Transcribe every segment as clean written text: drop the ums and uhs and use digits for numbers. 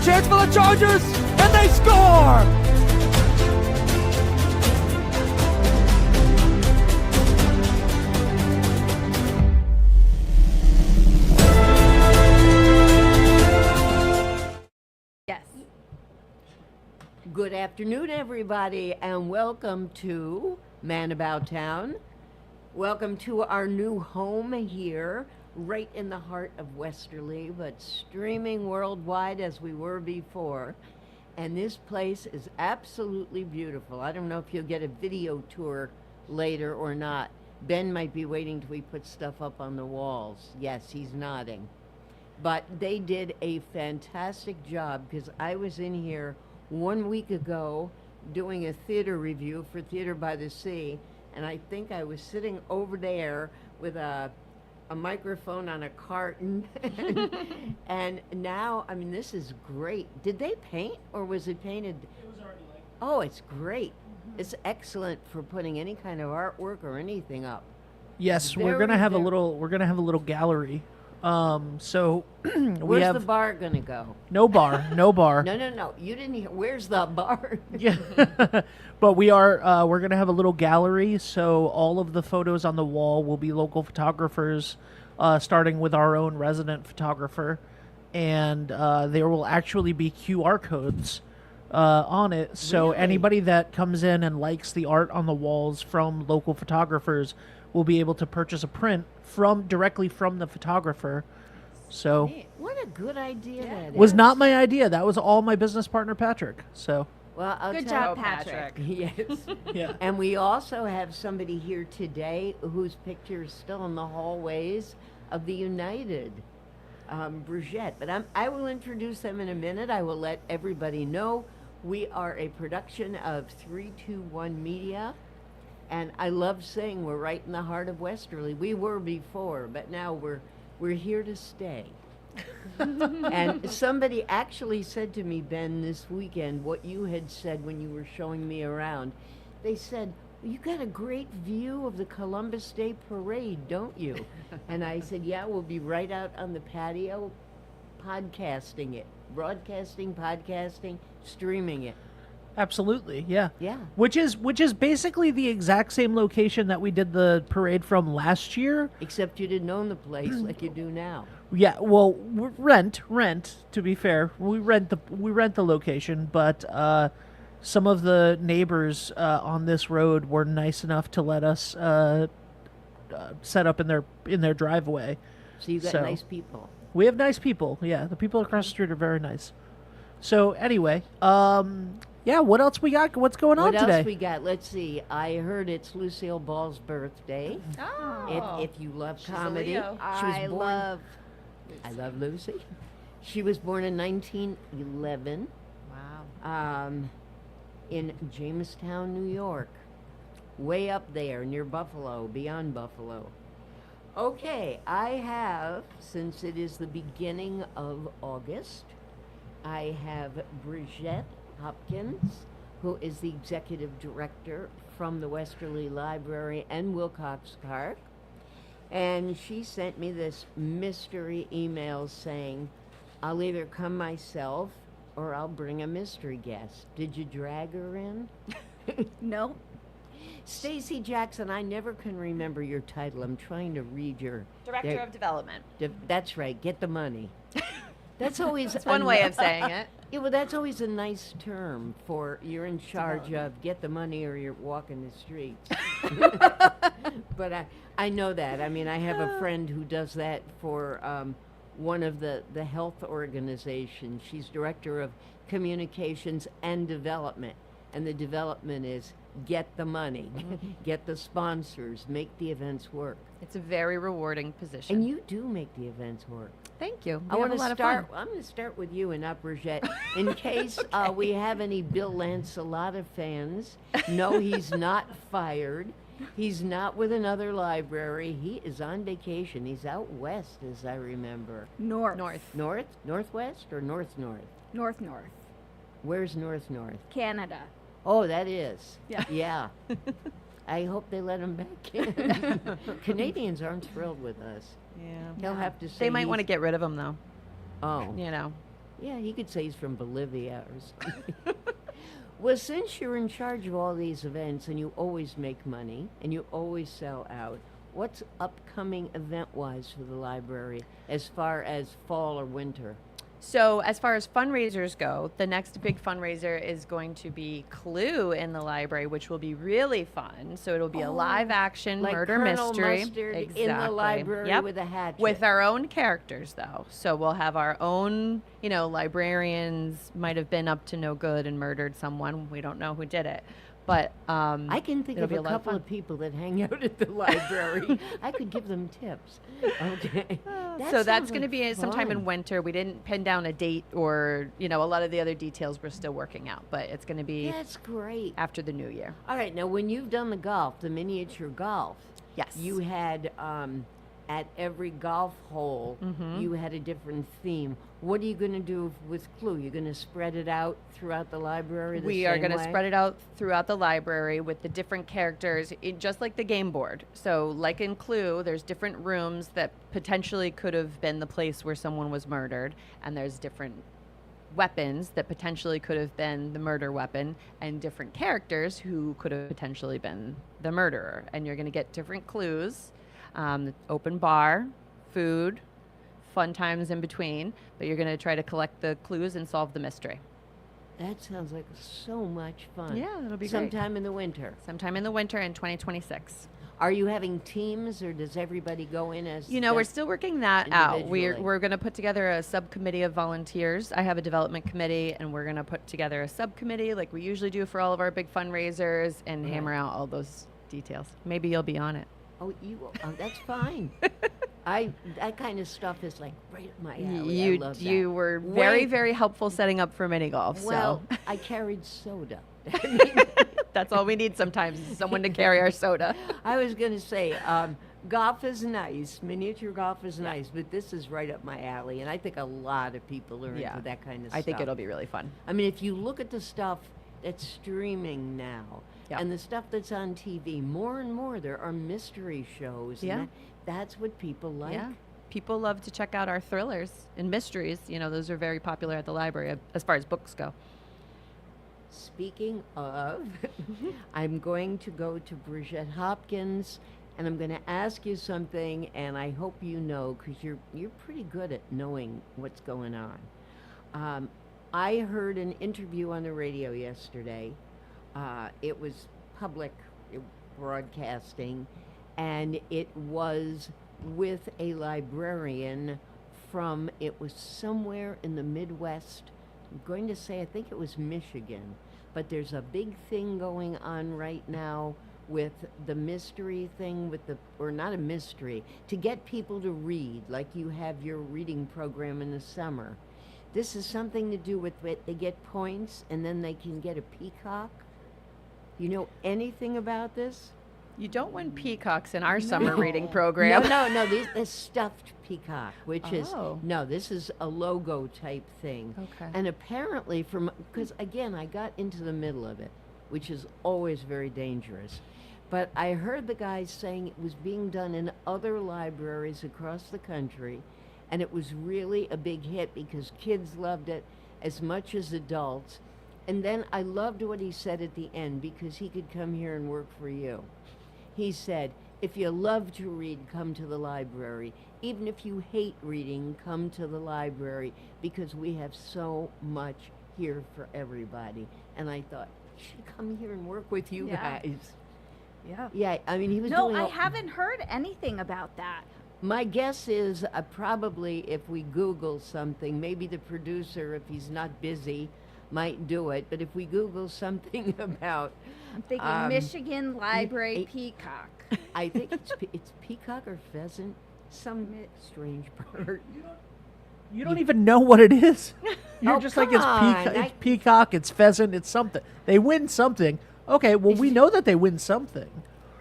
chance for the Chargers, and they score! Yes. Good afternoon, everybody, and welcome to Man About Town. Welcome to our new home here, right in the heart of Westerly, but streaming worldwide as we were before. And this place is absolutely beautiful. I don't know if you'll get a video tour later or not. Ben might be waiting till we put stuff up on the walls. Yes, he's nodding. But they did a fantastic job, because I was in here 1 week ago doing a theater review for Theater by the Sea, and I think I was sitting over there with a microphone on a carton. And now, I mean, this is great. Did they paint, or was it painted? It was already like. Oh, it's great. It's excellent for putting any kind of artwork or anything up. Yes, we're Very, gonna have very- a little gallery. So we Where's have the bar gonna go? no bar. No. You didn't hear. Where's the bar? Yeah, but we're gonna have a little gallery. So all of the photos on the wall will be local photographers, starting with our own resident photographer, and there will actually be QR codes on it. So Really? anybody that comes in and likes the art on the walls from local photographers will be able to purchase a print directly from the photographer. So What a good idea that was is. not my idea. That was all my business partner Patrick. So Well, I'll Good tell job, Patrick. Yes. yeah. And we also have somebody here today whose picture is still in the hallways of the United, Brigitte. But I will introduce them in a minute. I will let everybody know we are a production of 321 Media. And I love saying we're right in the heart of Westerly. We were before, but now we're here to stay. And somebody actually said to me, Ben, this weekend, what you had said when you were showing me around. They said, well, you got a great view of the Columbus Day Parade, don't you? And I said, yeah, we'll be right out on the patio podcasting it. Broadcasting, podcasting, streaming it. Absolutely, yeah. Yeah. Which is basically the exact same location that we did the parade from last year. Except you didn't own the place like you do now. Yeah, well, rent. To be fair, we rent the location, but some of the neighbors on this road were nice enough to let us set up in their driveway. So you got So- nice people. We have nice people. Yeah, the people across the street are very nice. So anyway, yeah, what else we got? What's going on What today? else we got? Let's see. I heard it's Lucille Ball's birthday. Oh. If you love She's a comedy, Leo. she was I love Lucy. She was born in 1911 Wow. in Jamestown, New York. Way up there near Buffalo, beyond Buffalo. Okay, I have, since it is the beginning of August, I have Brigitte Hopkins, who is the executive director from the Westerly Library and Wilcox Park. And she sent me this mystery email saying, I'll either come myself or I'll bring a mystery guest. Did you drag her in? No. Stacy Jackson, I never can remember your title. I'm trying to read your... Director there- of Development. That's right, get the money. That's always... That's one way of saying it. Yeah, well, that's always a nice term for you're in charge of get the money or you're walking the streets. But I know that. I mean, I have a friend who does that for one of the health organizations. She's director of communications and development. And the development is get the money, get the sponsors, make the events work. It's a very rewarding position. And you do make the events work. Thank you. I We want have to a lot start. of fun. I'm going to start with you and not Brigitte, in case we have any Bill Lancelotta fans. No, he's not fired. He's not with another library. He is on vacation. He's out west, as I remember. North. Northwest, or north? North. Where's north? Canada. Oh, that is. Yeah. Yeah. I hope they let him back in. Canadians aren't thrilled with us. Yeah. They'll have to say They might he's- want to get rid of him, though. Oh. You know. Yeah, he could say he's from Bolivia or something. Well, since you're in charge of all these events and you always make money and you always sell out, what's upcoming event-wise for the library as far as fall or winter? So as far as fundraisers go, the next big fundraiser is going to be Clue in the library, which will be really fun. So it'll be a live action Like murder Colonel mystery. Mustard in the Exactly. library Yep. with a hatchet. With our own characters, though. So we'll have our own, librarians might have been up to no good and murdered someone. We don't know who did it. But I can think it'll of be a lot of couple fun. of people that hang out at the library. I could give them tips. Okay. That So that's sounds going to like be sometime in fun. winter. We didn't pin down a date or, a lot of the other details we're still working out. But it's going to be That's great. after the new year. All right, now when you've done the golf, the miniature golf, Yes. you had at every golf hole, Mm-hmm. you had a different theme. What are you going to do with Clue? You're going to spread it out throughout the library? We are going to spread it out throughout the library with the different characters, just like the game board. So, like in Clue, there's different rooms that potentially could have been the place where someone was murdered, and there's different weapons that potentially could have been the murder weapon, and different characters who could have potentially been the murderer. And you're going to get different clues, open bar, food, fun times in between, but you're going to try to collect the clues and solve the mystery. That sounds like so much fun. Yeah, it'll be great. Sometime in the winter. Sometime in the winter in 2026. Are you having teams, or does everybody go in as? We're still working that out. Individually. We're going to put together a subcommittee of volunteers. I have a development committee, and we're going to put together a subcommittee like we usually do for all of our big fundraisers and Right. hammer out all those details. Maybe you'll be on it. Oh, that's fine. That kind of stuff is like right up my alley. I You love that. you were very, Wait. very helpful setting up for mini golf. Well, So I carried soda. that's all we need sometimes is someone to carry our soda. I was going to say, golf is nice. Miniature golf is nice, but this is right up my alley, and I think a lot of people are Yeah. into that kind of I stuff. think it'll be really fun. I mean, if you look at the stuff that's streaming now, Yeah. and the stuff that's on TV, more and more there are mystery shows. Yeah. And that's what people like. Yeah. People love to check out our thrillers and mysteries. Those are very popular at the library as far as books go. Speaking of, I'm going to go to Bridget Hopkins, and I'm going to ask you something, and I hope you know, because you're pretty good at knowing what's going on. I heard an interview on the radio yesterday. It was public broadcasting, and it was with a librarian from, it was somewhere in the Midwest. I'm going to say, I think it was Michigan, but there's a big thing going on right now with the mystery thing, or not a mystery, to get people to read, like you have your reading program in the summer. This is something to do with it. They get points, and then they can get a peacock. You know anything about this? You don't win peacocks in our summer reading program. No, this stuffed peacock, which is, Oh. no, this is a logo type thing. Okay. And apparently because again, I got into the middle of it, which is always very dangerous. But I heard the guys saying it was being done in other libraries across the country, and it was really a big hit because kids loved it as much as adults. And then I loved what he said at the end, because he could come here and work for you. He said, if you love to read, come to the library. Even if you hate reading, come to the library, because we have so much here for everybody. And I thought, he should come here and work with you Yeah. guys. Yeah. Yeah, I mean, he was No, doing I all- haven't heard anything about that. My guess is probably if we Google something, maybe the producer, if he's not busy, might do it. But if we Google something about, I'm thinking Michigan Library Peacock. I think it's peacock or pheasant, some strange bird. You don't even know what it is. You're Oh, just like, come on. it's peacock, it's pheasant, it's something. They win something. Okay, well, we know that they win something.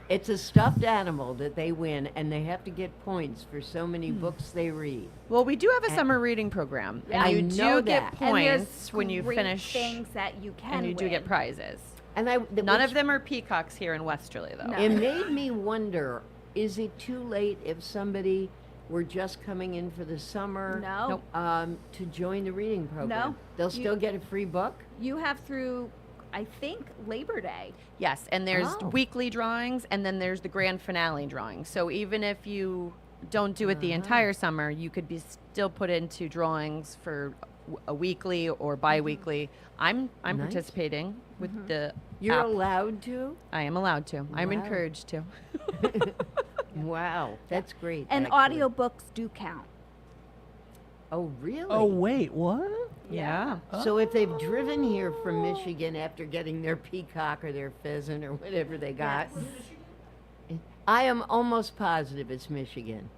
It's a stuffed animal that they win, and they have to get points for so many books they read. Well, we do have a summer reading program, and I you know do get that. And there's points when you great finish, things that you can and you do get win. prizes. And None of them are peacocks here in Westerly, though. No. It made me wonder, is it too late if somebody were just coming in for the summer No. Nope. to join the reading program. No. They'll You- still get a free book? You have through, I think, Labor Day. Yes, and there's Oh. weekly drawings, and then there's the grand finale drawing. So even if you don't do it the entire summer, you could be still put into drawings for a weekly or bi-weekly. I'm Nice. participating with the You're app. allowed to? I am allowed to. I'm Wow. encouraged to. Wow, that's great. And actually. audiobooks do count. Oh, really? Oh wait, what? Yeah. So if they've driven here from Michigan after getting their peacock or their pheasant or whatever they got, I am almost positive it's Michigan.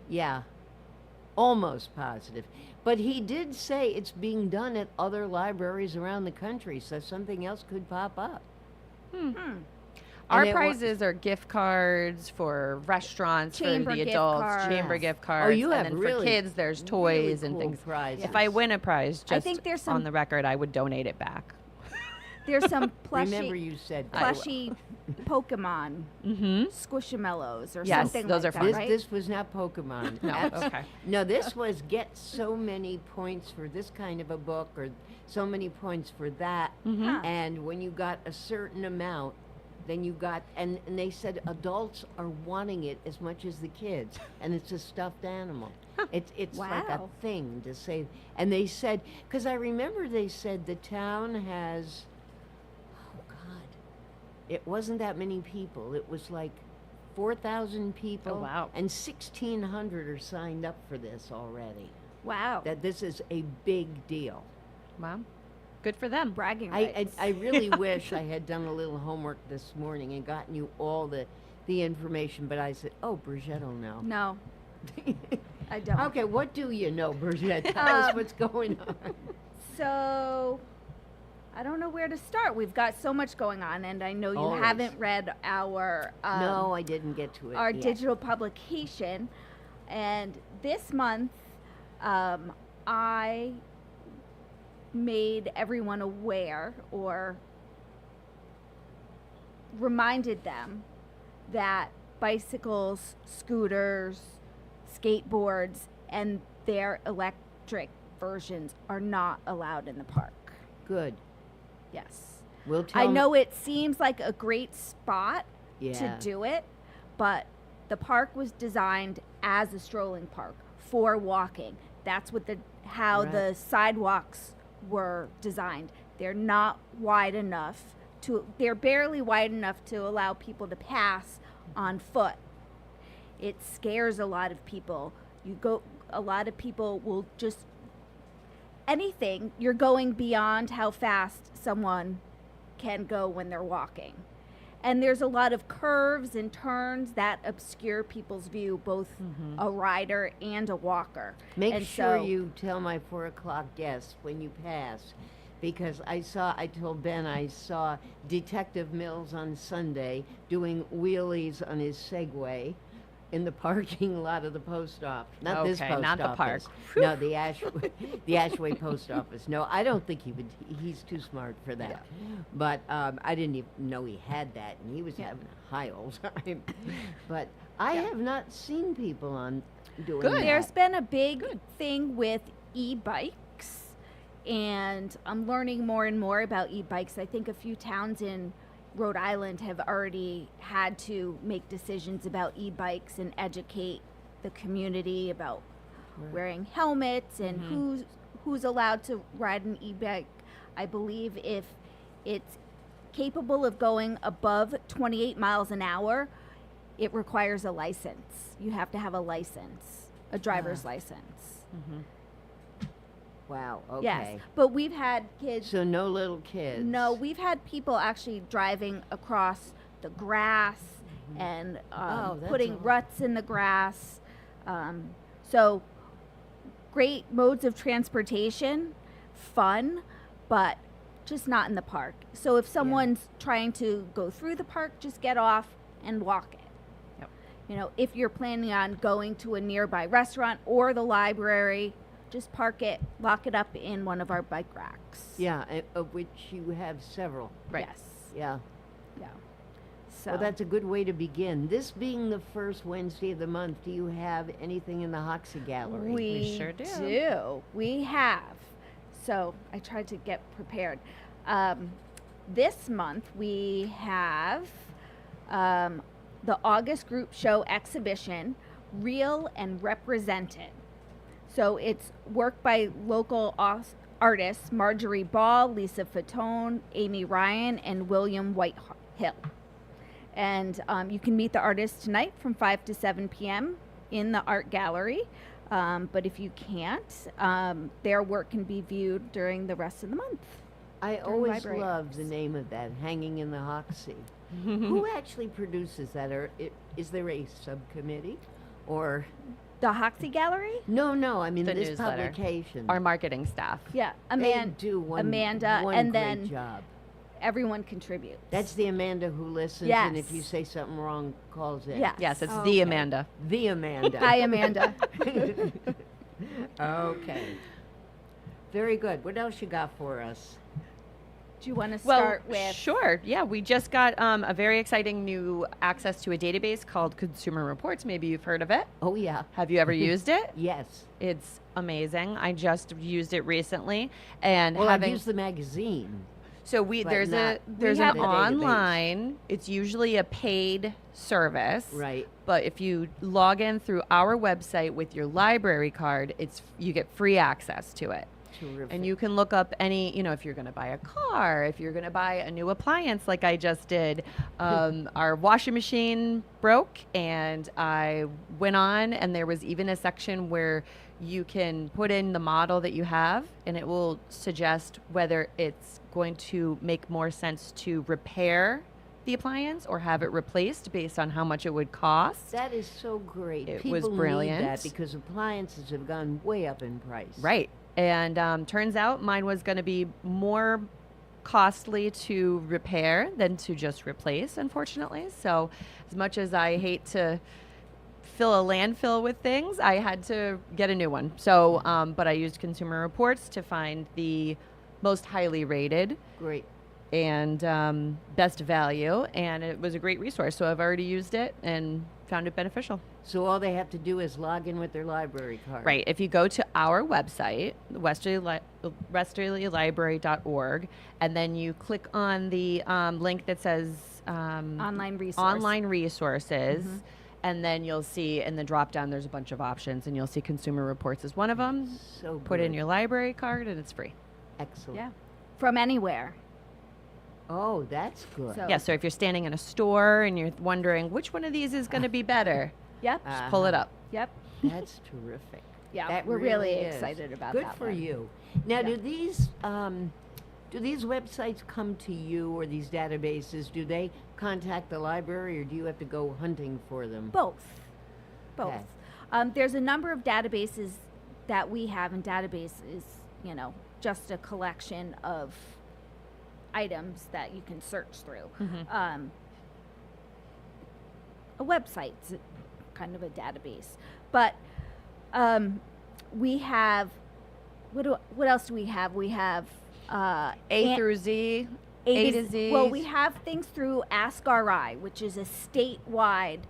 Yeah, almost positive. But he did say it's being done at other libraries around the country, so something else could pop up. Our And it wa- prizes are gift cards for restaurants Chamber for the gift adults, cards. chamber Yes. gift Oh, cards, you have and then really- for kids there's really toys and cool things. prizes. If I win a prize, I just think there's on some- the record, I would donate it back. There's some Remember plushy, you said that. plushy Pokemon Mm-hmm. Squishamallows or Yes, something those like are that, fun. right? This was not Pokemon. No, That's- okay. No, this was get so many points for this kind of a book or so many points for that. Mm-hmm. Huh. And when you got a certain amount, then you got, and they said adults are wanting it as much as the kids. And it's a stuffed animal. It's like a Wow. thing to say. And they said, because I remember they said the town has, oh God, it wasn't that many people. It was like 4,000 people. Oh, wow. And 1,600 are signed up for this already. Wow. That this is a big deal. Wow. Good for them. Bragging I rights. really wish I had done a little homework this morning and gotten you all the information, but I said, oh, Brigitte will know. No, I don't. Okay, what do you know, Brigitte? Tell us Um, what's going on. So, I don't know where to start. We've got so much going on, and I know you Always. haven't read our No, I didn't get to it our yet. digital publication. And this month, I made everyone aware or reminded them that bicycles, scooters, skateboards, and their electric versions are not allowed in the park. Good. Yes. We'll tell I 'em- know it seems like a great spot Yeah. to do it, but the park was designed as a strolling park for walking. That's what how Right. the sidewalks were designed. They're not wide enough they're barely wide enough to allow people to pass on foot. It scares a lot of people. A lot of people will just anything, you're going beyond how fast someone can go when they're walking. And there's a lot of curves and turns that obscure people's view, both a rider and a walker. Make And sure so- you tell my 4 o'clock guests when you pass, because I told Ben I saw Detective Mills on Sunday doing wheelies on his Segway in the parking lot of the post office. Not this Okay, post not the office. park. No, the Ashway post office. No, I don't think he would. He's too smart for that. But I didn't even know he had that, and he was having a high old time. But I have not seen people on doing Good. that. There's been a big thing with e-bikes, and I'm learning more and more about e-bikes. I think a few towns in Rhode Island have already had to make decisions about e-bikes and educate the community about wearing helmets and who's allowed to ride an e-bike. I believe if it's capable of going above 28 miles an hour, it requires a license. You have to have a license, a driver's license. Wow. Okay. Yes, but we've had kids. So no little kids. No, we've had people actually driving across the grass and Oh, that's putting awesome. ruts in the grass. So great modes of transportation, fun, but just not in the park. So if someone's trying to go through the park, just get off and walk it. Yep. You know, if you're planning on going to a nearby restaurant or the library, just park it, lock it up in one of our bike racks. Yeah, of which you have several. Right. Yes. Yeah. Yeah. So Well, that's a good way to begin. This being the first Wednesday of the month, do you have anything in the Hoxie Gallery? We sure do. We have. So I tried to get prepared. This month we have the August group show exhibition, Real and Represented. So it's work by local artists Marjorie Ball, Lisa Fatone, Amy Ryan, and William Whitehill. And you can meet the artists tonight from 5 to 7 p.m. in the art gallery. But if you can't, their work can be viewed during the rest of the month. I during always library love hours. the name of that, Hanging in the Hoxie. Who actually produces that? Or is there a subcommittee? Or The Hoxie Gallery? no, I mean The this newsletter. publication. Our marketing staff. Yeah, they do Amanda, one and great then job. everyone contributes. That's the Amanda who listens, and if Yes. you say something wrong, calls in. Yes. Yes, it's Okay. the Amanda. The Amanda. Hi, Amanda. Okay. Very good. What else you got for us? Do you want to Well, start with? sure. Yeah, we just got a very exciting new access to a database called Consumer Reports. Maybe you've heard of it. Oh, yeah. Have you ever used it? Yes. It's amazing. I just used it recently, and Well, I've having used the magazine. so but there's not- there's We an have the database. online. It's usually a paid service, Right. But if you log in through our website with your library card, you get free access to it. Terrific. And you can look up any, if you're going to buy a car, if you're going to buy a new appliance like I just did. Our washing machine broke, and I went on, and there was even a section where you can put in the model that you have, and it will suggest whether it's going to make more sense to repair the appliance or have it replaced based on how much it would cost. That is so great. It People was brilliant. need that because appliances have gone way up in price. Right. And turns out mine was going to be more costly to repair than to just replace, unfortunately. So as much as I hate to fill a landfill with things, I had to get a new one. So, but I used Consumer Reports to find the most highly rated Great. and best value, and it was a great resource. So I've already used it and found it beneficial. So all they have to do is log in with their library card. Right. If you go to our website, westerlylibrary.org, and then you click on the link that says Online resource. online resources, and then you'll see in the drop down there's a bunch of options, and you'll see Consumer Reports as one of them. So Put in good. your library card, and it's free. Excellent. Yeah. From anywhere. Oh, that's good. So- Yeah. So if you're standing in a store and you're wondering which one of these is going to be better, Yep. just pull it up. Yep. That's terrific. Yeah. That we're really is. excited about Good that for one. you. Now, Yeah. do these websites come to you, or these databases? Do they contact the library, or do you have to go hunting for them? Both. Both. Okay. There's a number of databases that we have, and database is, just a collection of items that you can search through. A website's kind of a database, but we have what else do we have? We have A An- through Z. A to Z. Well, we have things through Ask RI, which is a statewide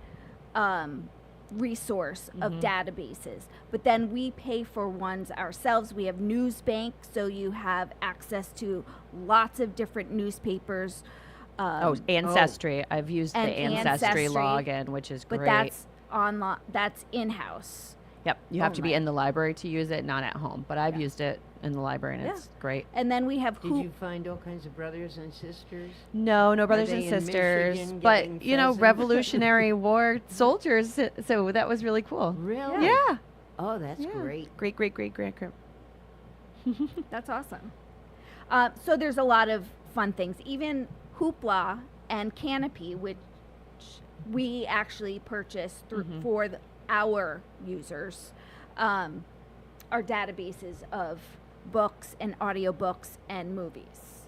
resource of databases. But then we pay for ones ourselves. We have Newsbank, so you have access to lots of different newspapers. Ancestry. I've used the And Ancestry Ancestry, login, which is But great. that's online. That's in-house. Yep. You have Oh to be my- in the library to use it, not at home. But I've used it in the library, and Yeah. it's great. And then we have Did you find all kinds of brothers and sisters? No brothers they and in sisters. Michigan But, getting pheasants? Revolutionary War soldiers. So that was really cool. Really? Yeah. Oh, that's Yeah. great. Great, great, great, great, great. That's awesome. So there's a lot of fun things. Even Hoopla and Canopy, which we actually purchased for our users, are databases of books and audiobooks and movies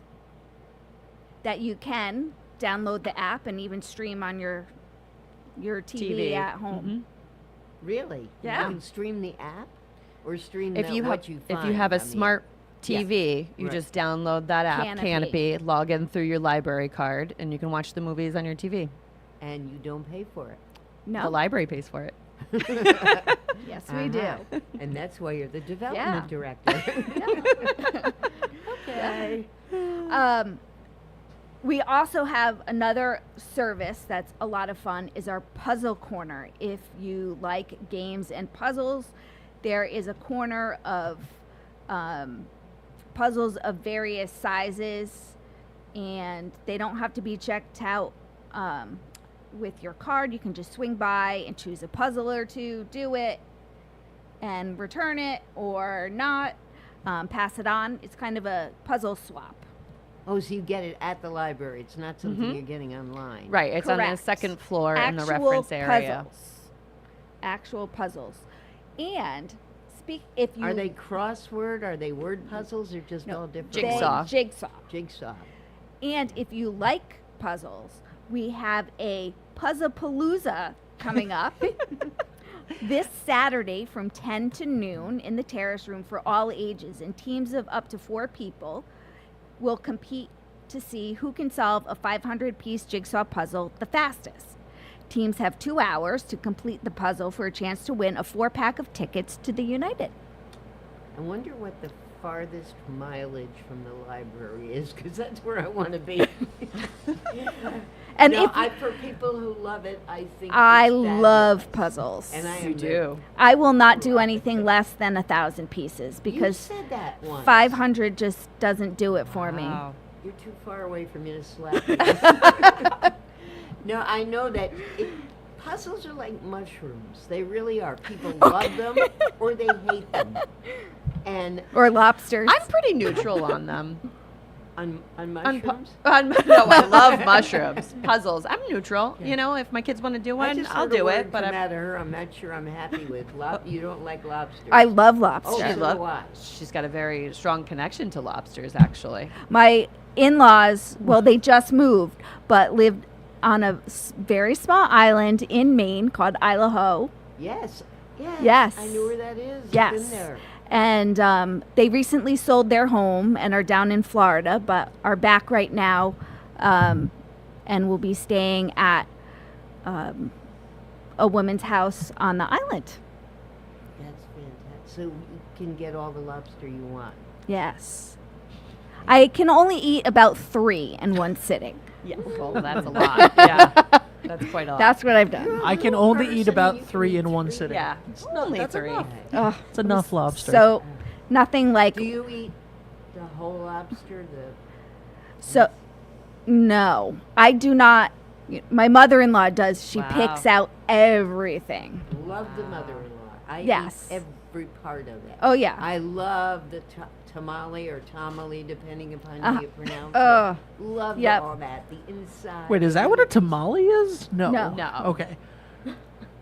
that you can download the app and even stream on your TV, at home. Really? Yeah. You can stream the app, or stream If you have what you find. if you have a on the smart app? TV, you Right. just download that app, Canopy. Canopy, log in through your library card, and you can watch the movies on your TV. and you don't pay for it. The No. library pays for it. Yes, we do. Uh-huh. And that's why you're the development director. Okay. We also have another service that's a lot of fun is our puzzle corner. If you like games and puzzles, there is a corner of puzzles of various sizes, and they don't have to be checked out with your card. You can just swing by and choose a puzzle or two, do it, and return it or not, pass it on. It's kind of a puzzle swap. Oh, so you get it at the library. It's not something you're getting online. Right. It's on the Correct. second floor in the Actual reference area. puzzles. Actual puzzles. And if you Are they crossword? Are they word puzzles or just all different? they- Jigsaw. Jigsaw. Jigsaw. And if you like puzzles, we have a Puzzlepalooza coming up this Saturday from 10 to noon in the terrace room for all ages. And teams of up to 4 people will compete to see who can solve a 500-piece jigsaw puzzle the fastest. Teams have 2 hours to complete the puzzle for a chance to win a 4-pack of tickets to the United. I wonder what the farthest mileage from the library is, because that's where I want to be. And No, if for people who love it, I think I it's fabulous. love puzzles. And I You am do. I will not do anything less than 1,000 pieces You because said that once. 500 just doesn't do it for Wow. You're too far away for me to slap you. No, I know that puzzles are like mushrooms. They really are. People love them or they hate them. And me. Or lobsters. I'm pretty neutral on them. on On mushrooms, no, I love mushrooms. Puzzles. I'm neutral. You know, if my kids want to do I one, just I'll heard a do word it. But come I'm, out of her. I'm not sure I'm happy with. You don't like lobster. I love Oh, lobsters. I so love. do I. She's got a very strong connection to lobsters, actually. My in-laws, well, they just moved, but lived on a very small island in Maine called Idaho. Yes. Yes. Yes. I know where that is. Yes. I've been there. And they recently sold their home and are down in Florida, but are back right now, and will be staying at a woman's house on the island. That's fantastic. So you can get all the lobster you want. Yes. I can only eat about 3 in one sitting. Yeah. Well, that's a lot. Yeah. That's quite a lot. That's what I've done. I can only person, eat about you can 3 eat in one 3. sitting. yeah. Only that's 3. enough. Ugh. It's enough lobster. So, nothing like Do you eat the whole lobster? so. No, I do not. My mother-in-law does. She Wow. picks out everything. Love the mother-in-law. I Yes. eat every part of it. Oh yeah. I love the tamale or tamale, depending upon Uh, how you pronounce uh, it. Love yep. all that. The inside. Wait, is that what a tamale is? No. No. Okay.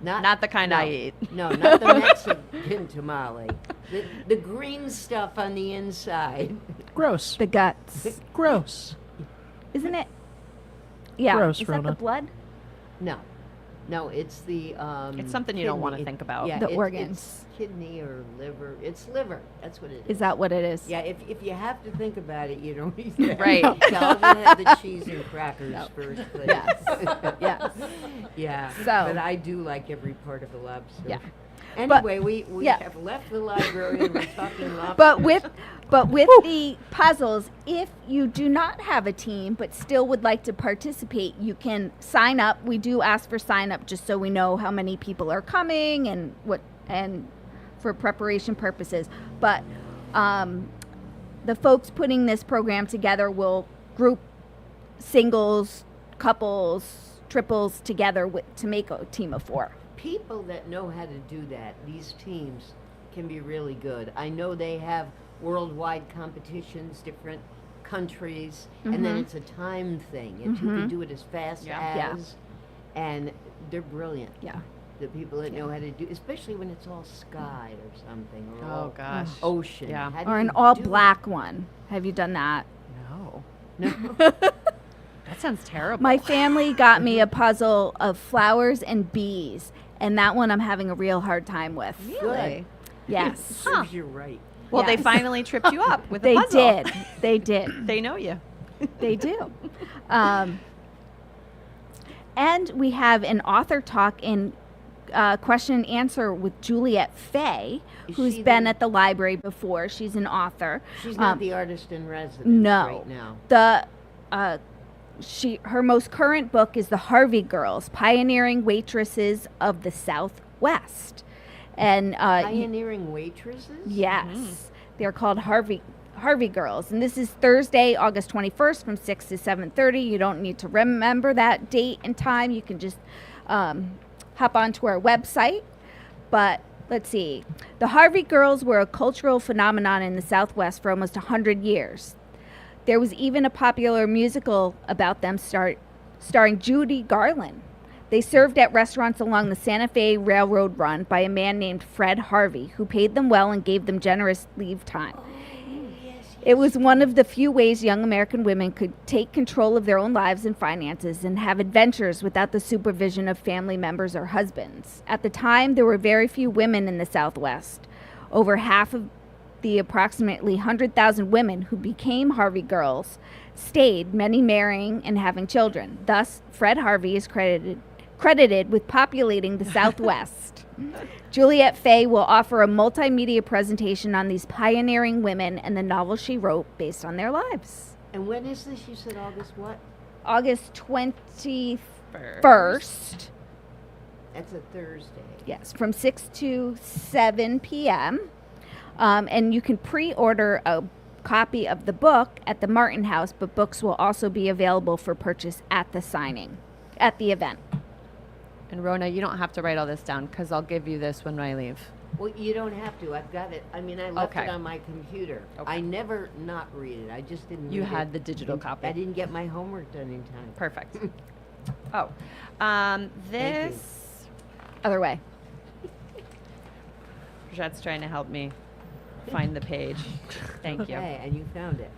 Not the kind I no. eat. No, not the Mexican tamale. The green stuff on the inside. Gross. The guts, Gross. isn't it? Yeah. Gross, Is that the Rona. blood? No, it's the. It's something you don't wanna kidney. think about. Yeah, The it's organs. kidney or liver. It's liver. That's what it is. Is that what it is? Yeah, if you have to think about it, you don't eat that. Right. Tell them to have the cheese and crackers first, please. Yes. Yes. Yeah. So- But I do like every part of a lobster. Yeah. Anyway, we yeah. have left the library and we're talking lobster. But with the puzzles, if you do not have a team but still would like to participate, you can sign up. We do ask for sign up just so we know how many people are coming and for preparation purposes. But the folks putting this program together will group singles, couples, triples together to make a team of 4. People that know how to do that, these teams can be really good. I know they have worldwide competitions, different countries, and then it's a time thing. And who can do it as fast Yeah. as, and they're brilliant. Yeah. The people that know how to do, especially when it's all sky or something, or Oh all gosh. ocean. Yeah. How do Or you an all do black one. Have you done that? No. it? No. That sounds terrible. My family got me a puzzle of flowers and bees, and that one I'm having a real hard time with. Really? Yes. Serves you right. Well, they Yes. finally tripped you up with They a puzzle. did. They did. They know you. They do. And we have an author talk in question and answer with Juliet Fay, Is who's she been the- at the library before. She's an author. She's not the artist in residence No. right now. Her most current book is The Harvey Girls, Pioneering Waitresses of the Southwest. And Pioneering waitresses? yes, they're called Harvey Girls, and this is Thursday, August 21st from 6 to 7:30. You don't need to remember that date and time. You can just hop onto our website. But let's see. The Harvey Girls were a cultural phenomenon in the Southwest for almost 100 years. There was even a popular musical about them starring Judy Garland. They served at restaurants along the Santa Fe Railroad run by a man named Fred Harvey, who paid them well and gave them generous leave time. It was one of the few ways young American women could take control of their own lives and finances and have adventures without the supervision of family members or husbands. At the time, there were very few women in the Southwest. Over half of the approximately 100,000 women who became Harvey Girls stayed, many marrying and having children. Thus, Fred Harvey is credited with populating the Southwest. Juliet Fay will offer a multimedia presentation on these pioneering women and the novel she wrote based on their lives. And when is this? You said August what? August 21st. That's a Thursday. Yes, from 6 to 7 p.m. And you can pre-order a copy of the book at the Martin House, but books will also be available for purchase at the event. And Rona, you don't have to write all this down because I'll give you this when I leave. Well, you don't have to. I've got it. I mean, I left Okay. it on my computer. Okay. I never not read it. I just didn't You read had it. the digital copy. I didn't get my homework done in time. Perfect. Oh, Thank you. this. Other way. Bridgette's trying to help me find the page. Thank you. Okay, and you found it.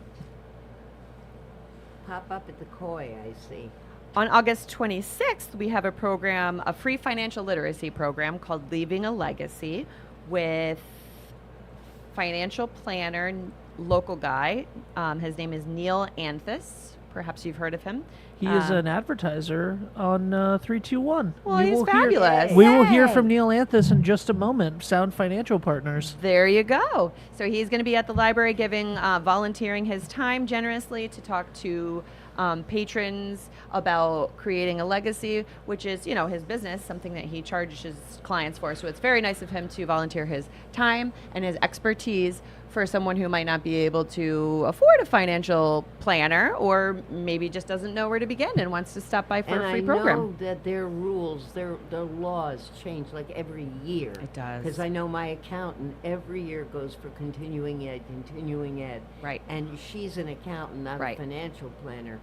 Pop up at the Koi, I see. On August 26th, we have a free financial literacy program called Leaving a Legacy with financial planner, local guy. His name is Neil Anthus. Perhaps you've heard of him. He is an advertiser on 321. Well, We he's will fabulous. We will hear Yay. from Neil Anthus in just a moment. Sound Financial Partners. There you go. So he's going to be at the library volunteering his time generously to talk to patrons about creating a legacy, which is, his business, something that he charges clients for. So it's very nice of him to volunteer his time and his expertise for someone who might not be able to afford a financial planner or maybe just doesn't know where to begin and wants to stop by for And a free I program. know that their rules, their laws change like every year. It does. Because I know my accountant every year goes for continuing ed. Right. And she's an accountant, not Right. a financial planner.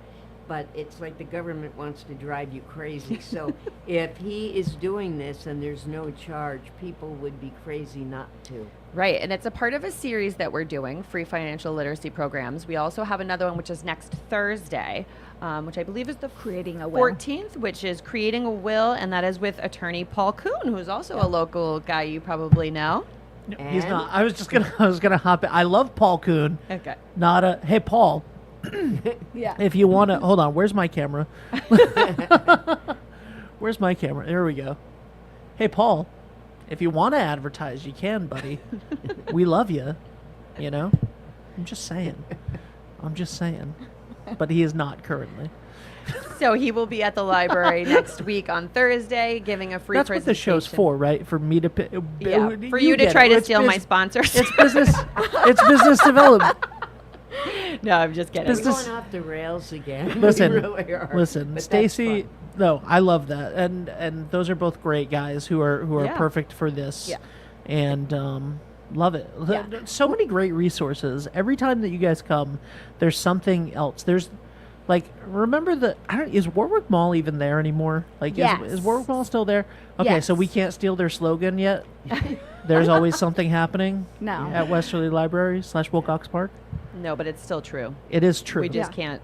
But it's like the government wants to drive you crazy. So if he is doing this and there's no charge, people would be crazy not to. Right, and it's a part of a series that we're doing, free financial literacy programs. We also have another one, which is next Thursday, which I believe is the Creating a will. 14th, which is creating a will, and that is with attorney Paul Kuhn, who's also a local guy you probably know. He's And- not. I was gonna hop in. I love Paul Kuhn. Okay. Not a. Hey, Paul. Yeah. If you want to, hold on. Where's my camera? Where's my camera? There we go. Hey, Paul. If you want to advertise, you can, buddy. We love you. I'm just saying. But he is not currently. So he will be at the library next week on Thursday, giving a free That's what the show's presentation. for, right? For me to. Yeah, for you to try to steal my sponsors. It's business. It's business development. No, I'm just kidding. We're Business- going off the rails again. Listen, We really are. listen, But that's Stacy. fun. No, I love that, and those are both great guys who are Yeah. perfect for this. Yeah. And love it. Yeah. So many great resources. Every time that you guys come, there's something else. There's remember is Warwick Mall even there anymore? Yes. Is Warwick Mall still there? Okay, so Yes. we can't steal their slogan yet. There's always something happening. No. At Westerly Library / Wilcox Park. No, but it's still true. It is true. We just Yeah. can't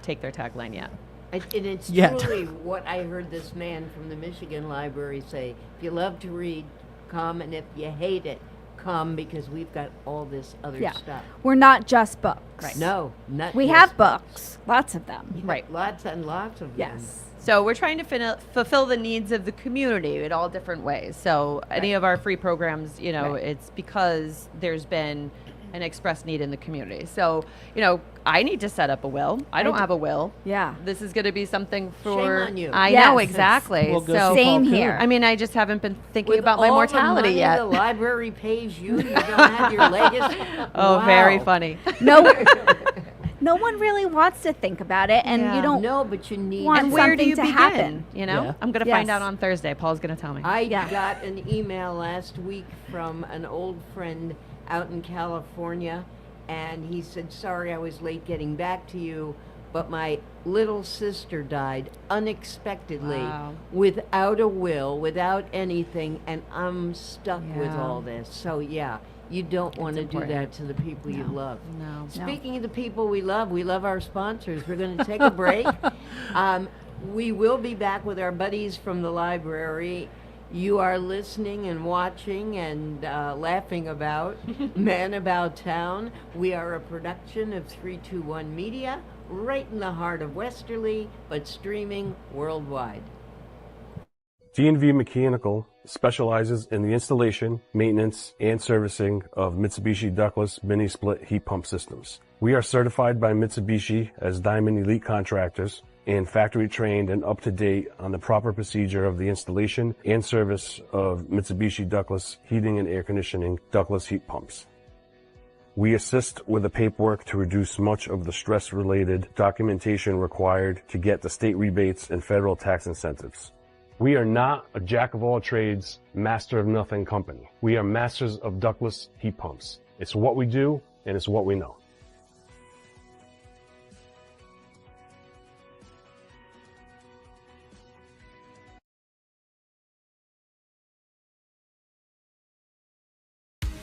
take their tagline yet. And it's Yeah. truly what I heard this man from the Michigan Library say. If you love to read, come, and if you hate it, come, because we've got all this other Yeah. stuff. We're not just books. Right. No, not We just have books, lots of them. Yeah, Right. Lots and lots of them. Yes. So we're trying to fulfill the needs of the community in all different ways. So any of our free programs, it's because there's been an express need in the community. So, I need to set up a will. I don't have a will. Yeah. This is going to be something for... Shame on you. I Yes. know, exactly. We'll go So, see Same Paul here. Coon. I mean, I just haven't been thinking With about my all mortality the money yet. the library pays you don't have your legacy. Oh, Wow. very funny. No one really wants to think about it, and Yeah. you don't. No, but you need. Want And where do something you to begin? happen. Yeah. I'm going to find Yes. out on Thursday. Paul's going to tell me. I Yeah. got an email last week from an old friend out in California, and he said, "Sorry, I was late getting back to you, but my little sister died unexpectedly Wow. without a will, without anything, and I'm stuck with Yeah. all this." So yeah, you don't want to do important. that to the people you love. No. Speaking of the people we love our sponsors. We're going to take a break. We will be back with our buddies from the library. You are listening and watching and laughing about Man About Town. We are a production of 321 Media, right in the heart of Westerly, but streaming worldwide. D&V Mechanical specializes in the installation, maintenance, and servicing of Mitsubishi ductless mini-split heat pump systems. We are certified by Mitsubishi as Diamond Elite Contractors and factory trained and up to date on the proper procedure of the installation and service of Mitsubishi ductless heating and air conditioning ductless heat pumps. We assist with the paperwork to reduce much of the stress-related documentation required to get the state rebates and federal tax incentives. We are not a jack-of-all-trades, master-of-nothing company. We are masters of ductless heat pumps. It's what we do, and it's what we know.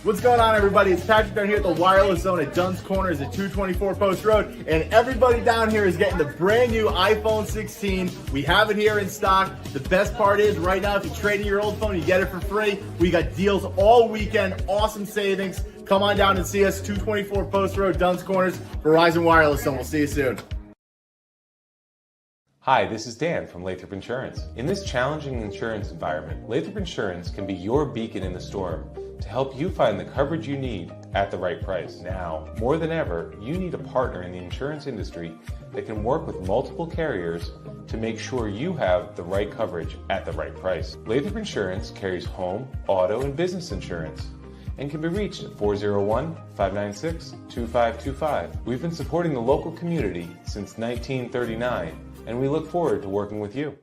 What's going on, everybody? It's Patrick down here at the Wireless Zone at Dunn's Corners at 224 Post Road, and everybody down here is getting the brand new iPhone 16. We have it here in stock. The best part is, right now, if you trade in your old phone, you get it for free. We got deals all weekend, awesome savings. Come on down and see us, 224 Post Road, Dunn's Corners, Verizon Wireless Zone. We'll see you soon. Hi, this is Dan from Lathrop Insurance. In this challenging insurance environment, Lathrop Insurance can be your beacon in the storm to help you find the coverage you need at the right price. Now, more than ever, you need a partner in the insurance industry that can work with multiple carriers to make sure you have the right coverage at the right price. Lathrop Insurance carries home, auto, and business insurance and can be reached at 401-596-2525. We've been supporting the local community since 1939, and we look forward to working with you.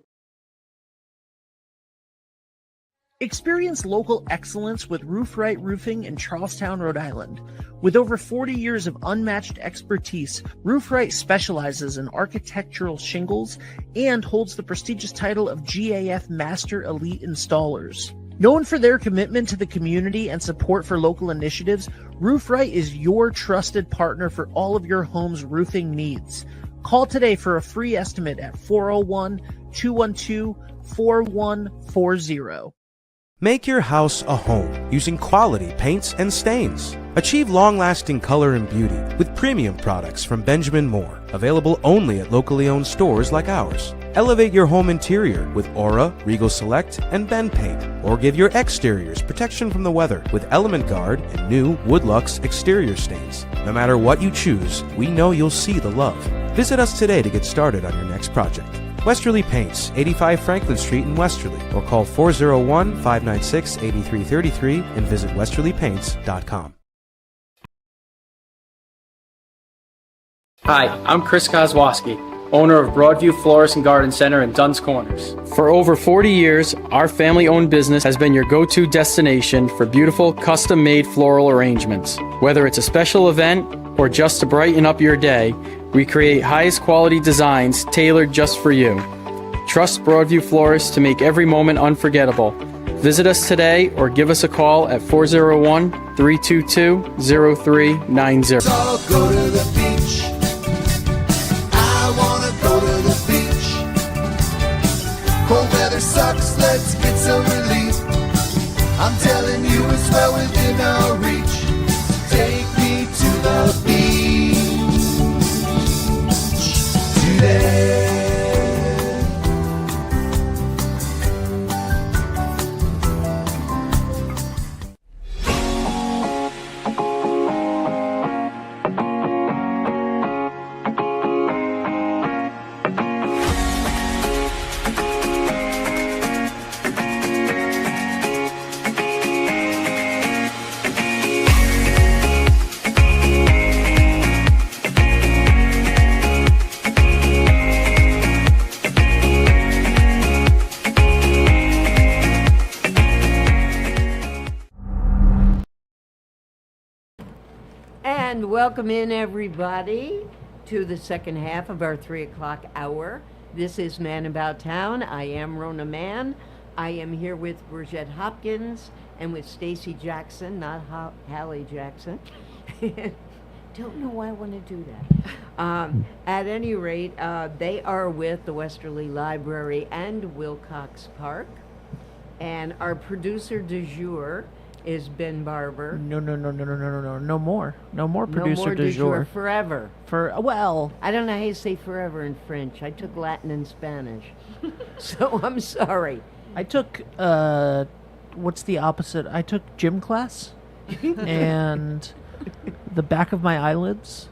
Experience local excellence with Roof Right Roofing in Charlestown, Rhode Island. With over 40 years of unmatched expertise, Roof Right specializes in architectural shingles and holds the prestigious title of GAF Master Elite Installers. Known for their commitment to the community and support for local initiatives, Roof Right is your trusted partner for all of your home's roofing needs. Call today for a free estimate at 401-212-4140. Make your house a home using quality paints and stains. Achieve long-lasting color and beauty with premium products from Benjamin Moore, available only at locally owned stores like ours. Elevate your home interior with Aura, Regal Select, and Ben Paint, or give your exteriors protection from the weather with Element Guard and new Woodlux exterior stains. No matter what you choose, we know you'll see the love. Visit us today to get started on your next project. Westerly Paints, 85 Franklin Street in Westerly, or call 401-596-8333 and visit westerlypaints.com. Hi, I'm Chris Kozłowski, owner of Broadview Florist and Garden Center in Dunn's Corners. For over 40 years, our family-owned business has been your go-to destination for beautiful, custom-made floral arrangements. Whether it's a special event or just to brighten up your day, we create highest quality designs tailored just for you. Trust Broadview Florists to make every moment unforgettable. Visit us today or give us a call at 401-322-0390. Go to the beach. I wanna go to the beach. Cold weather sucks, let's get some relief. I'm telling you it's well within our reach. Take me to the beach today. welcome in everybody to the second half of our 3 o'clock hour. This is Man About Town. I am Rona Mann. I am here with Bridget Hopkins and with Stacy Jackson, not Hallie Jackson. Don't know why I want to do that. At any rate, they are with the Westerly Library and Wilcox Park. And our producer du jour is Ben Barber. No more producer du du jour. Forever. Well, I don't know how you say forever in French. I took Latin and Spanish. So I'm sorry. I took, what's the opposite? I took gym class and the back of my eyelids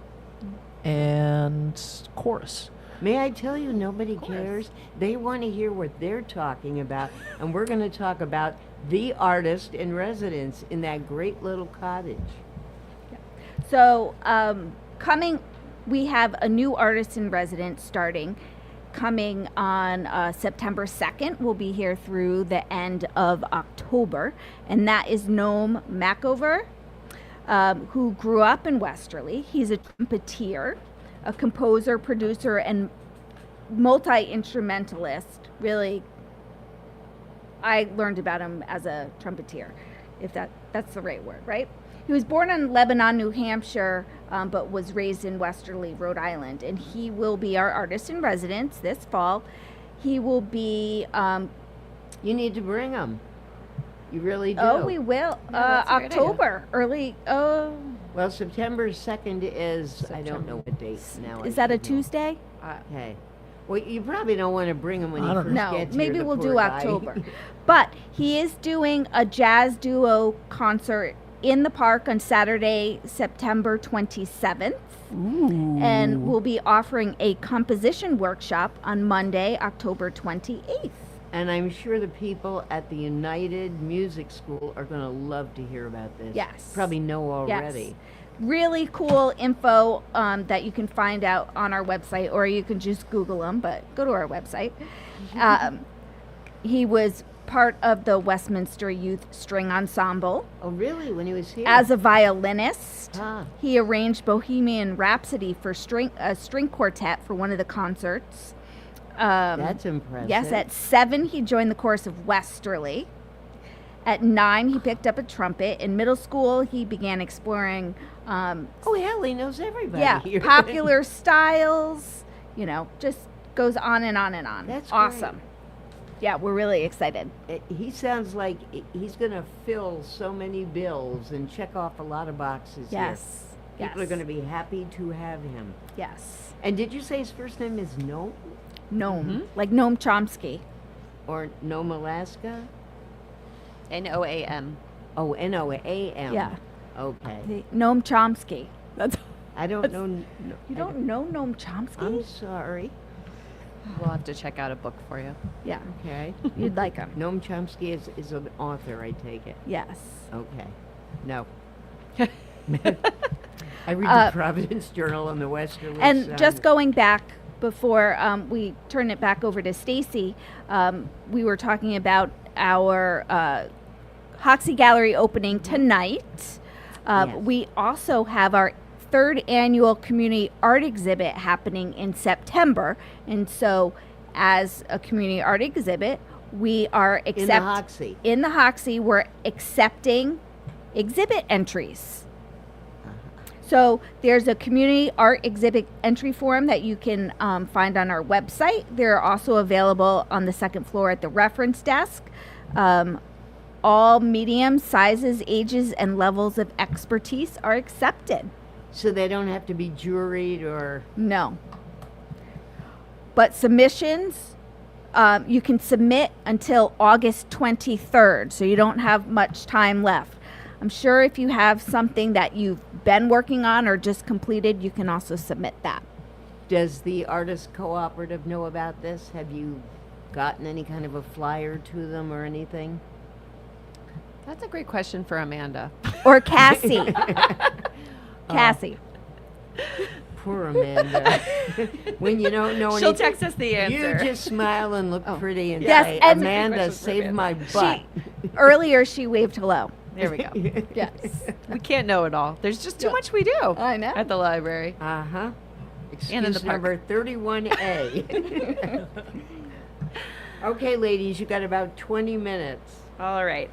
and chorus. May I tell you, nobody cares. They want to hear what they're talking about, and we're going to talk about the artist in residence in that great little cottage. So, we have a new artist in residence coming on September 2nd. We'll be here through the end of October, and that is Noam Macover, who grew up in Westerly. He's a trumpeter, a composer, producer, and multi-instrumentalist. Really, I learned about him as a trumpeter, if that's the right word, right? He was born in Lebanon, New Hampshire, but was raised in Westerly, Rhode Island, and he will be our artist in residence this fall. He will be... you need to bring him. You really do. Oh, we will. October, early... Well, September 2nd is... I don't know what date now. Is that a Tuesday? Okay. Well, you probably don't want to bring him when he first No, gets maybe here, the we'll poor do guy. October. But he is doing a jazz duo concert in the park on Saturday, September 27th. Ooh. And we'll be offering a composition workshop on Monday, October 28th. And I'm sure the people at the United Music School are going to love to hear about this. Yes. Probably know already. Yes. Really cool info that you can find out on our website, or you can just Google him, but go to our website. He was part of the Westminster Youth String Ensemble. Oh, really? When he was here? As a violinist. Ah. He arranged Bohemian Rhapsody for a string quartet for one of the concerts. That's impressive. Yes, at 7, he joined the chorus of Westerly. At 9, he picked up a trumpet. In middle school, he began exploring... oh, hell, he knows everybody. Yeah, here. popular styles, just goes on and on and on. That's awesome. great. Yeah, we're really excited. He sounds like he's going to fill so many bills and check off a lot of boxes Yes. here. People are going to be happy to have him. Yes. And did you say his first name is Noam? Noam, like Noam Chomsky. Or Noam, Alaska? Noam. Oh, Noam. Yeah. Okay. Noam Chomsky. That's. I don't know. You don't know Noam Chomsky? I'm sorry. We'll have to check out a book for you. Yeah. Okay. You'd like him. Noam Chomsky is an author, I take it. Yes. Okay. No. I read the Providence Journal and the Westerly. And Sun. just going back before we turn it back over to Stacy, we were talking about our Hoxie Gallery opening tonight. Yes. We also have our 3rd annual community art exhibit happening in September. And so as a community art exhibit, we are in the Hoxie. In the Hoxie, we're accepting exhibit entries. So there's a community art exhibit entry form that you can find on our website. They're also available on the 2nd floor at the reference desk. All mediums, sizes, ages, and levels of expertise are accepted. So they don't have to be juried or... No. But submissions, you can submit until August 23rd, so you don't have much time left. I'm sure if you have something that you've been working on or just completed, you can also submit that. Does the Artist Cooperative know about this? Have you gotten any kind of a flyer to them or anything? That's a great question for Amanda. Or Cassie. Cassie. Poor Amanda. When you don't know She'll anything, text us the answer. you just smile and look pretty and Yes, say, and- Amanda, save my butt. Earlier, she waved hello. There we go. Yes. We can't know it all. There's just too much we do. I know. At the library. Uh-huh. And in the Excuse park. number 31A. Okay, ladies, you got about 20 minutes. All right.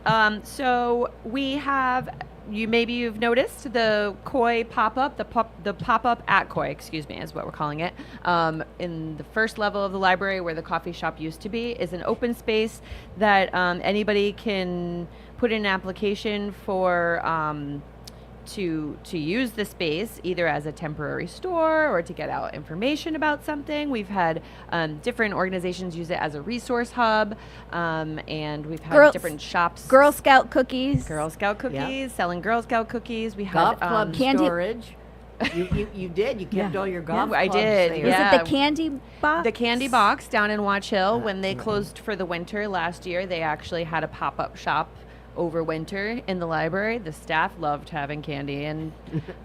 So we have you've noticed the Koi pop-up, the pop-up at Koi, excuse me, is what we're calling it. In the first level of the library where the coffee shop used to be is an open space that anybody can put in an application for to use the space either as a temporary store or to get out information about something. We've had different organizations use it as a resource hub, and we've had different shops. Girl Scout cookies. Selling Girl Scout cookies. We Golf had club candy storage. You did. You kept all your golf I clubs did, there. yeah. Was it the candy box? the candy box down in Watch Hill. When they closed for the winter last year, they actually had a pop-up shop over winter in the library. The staff loved having candy, and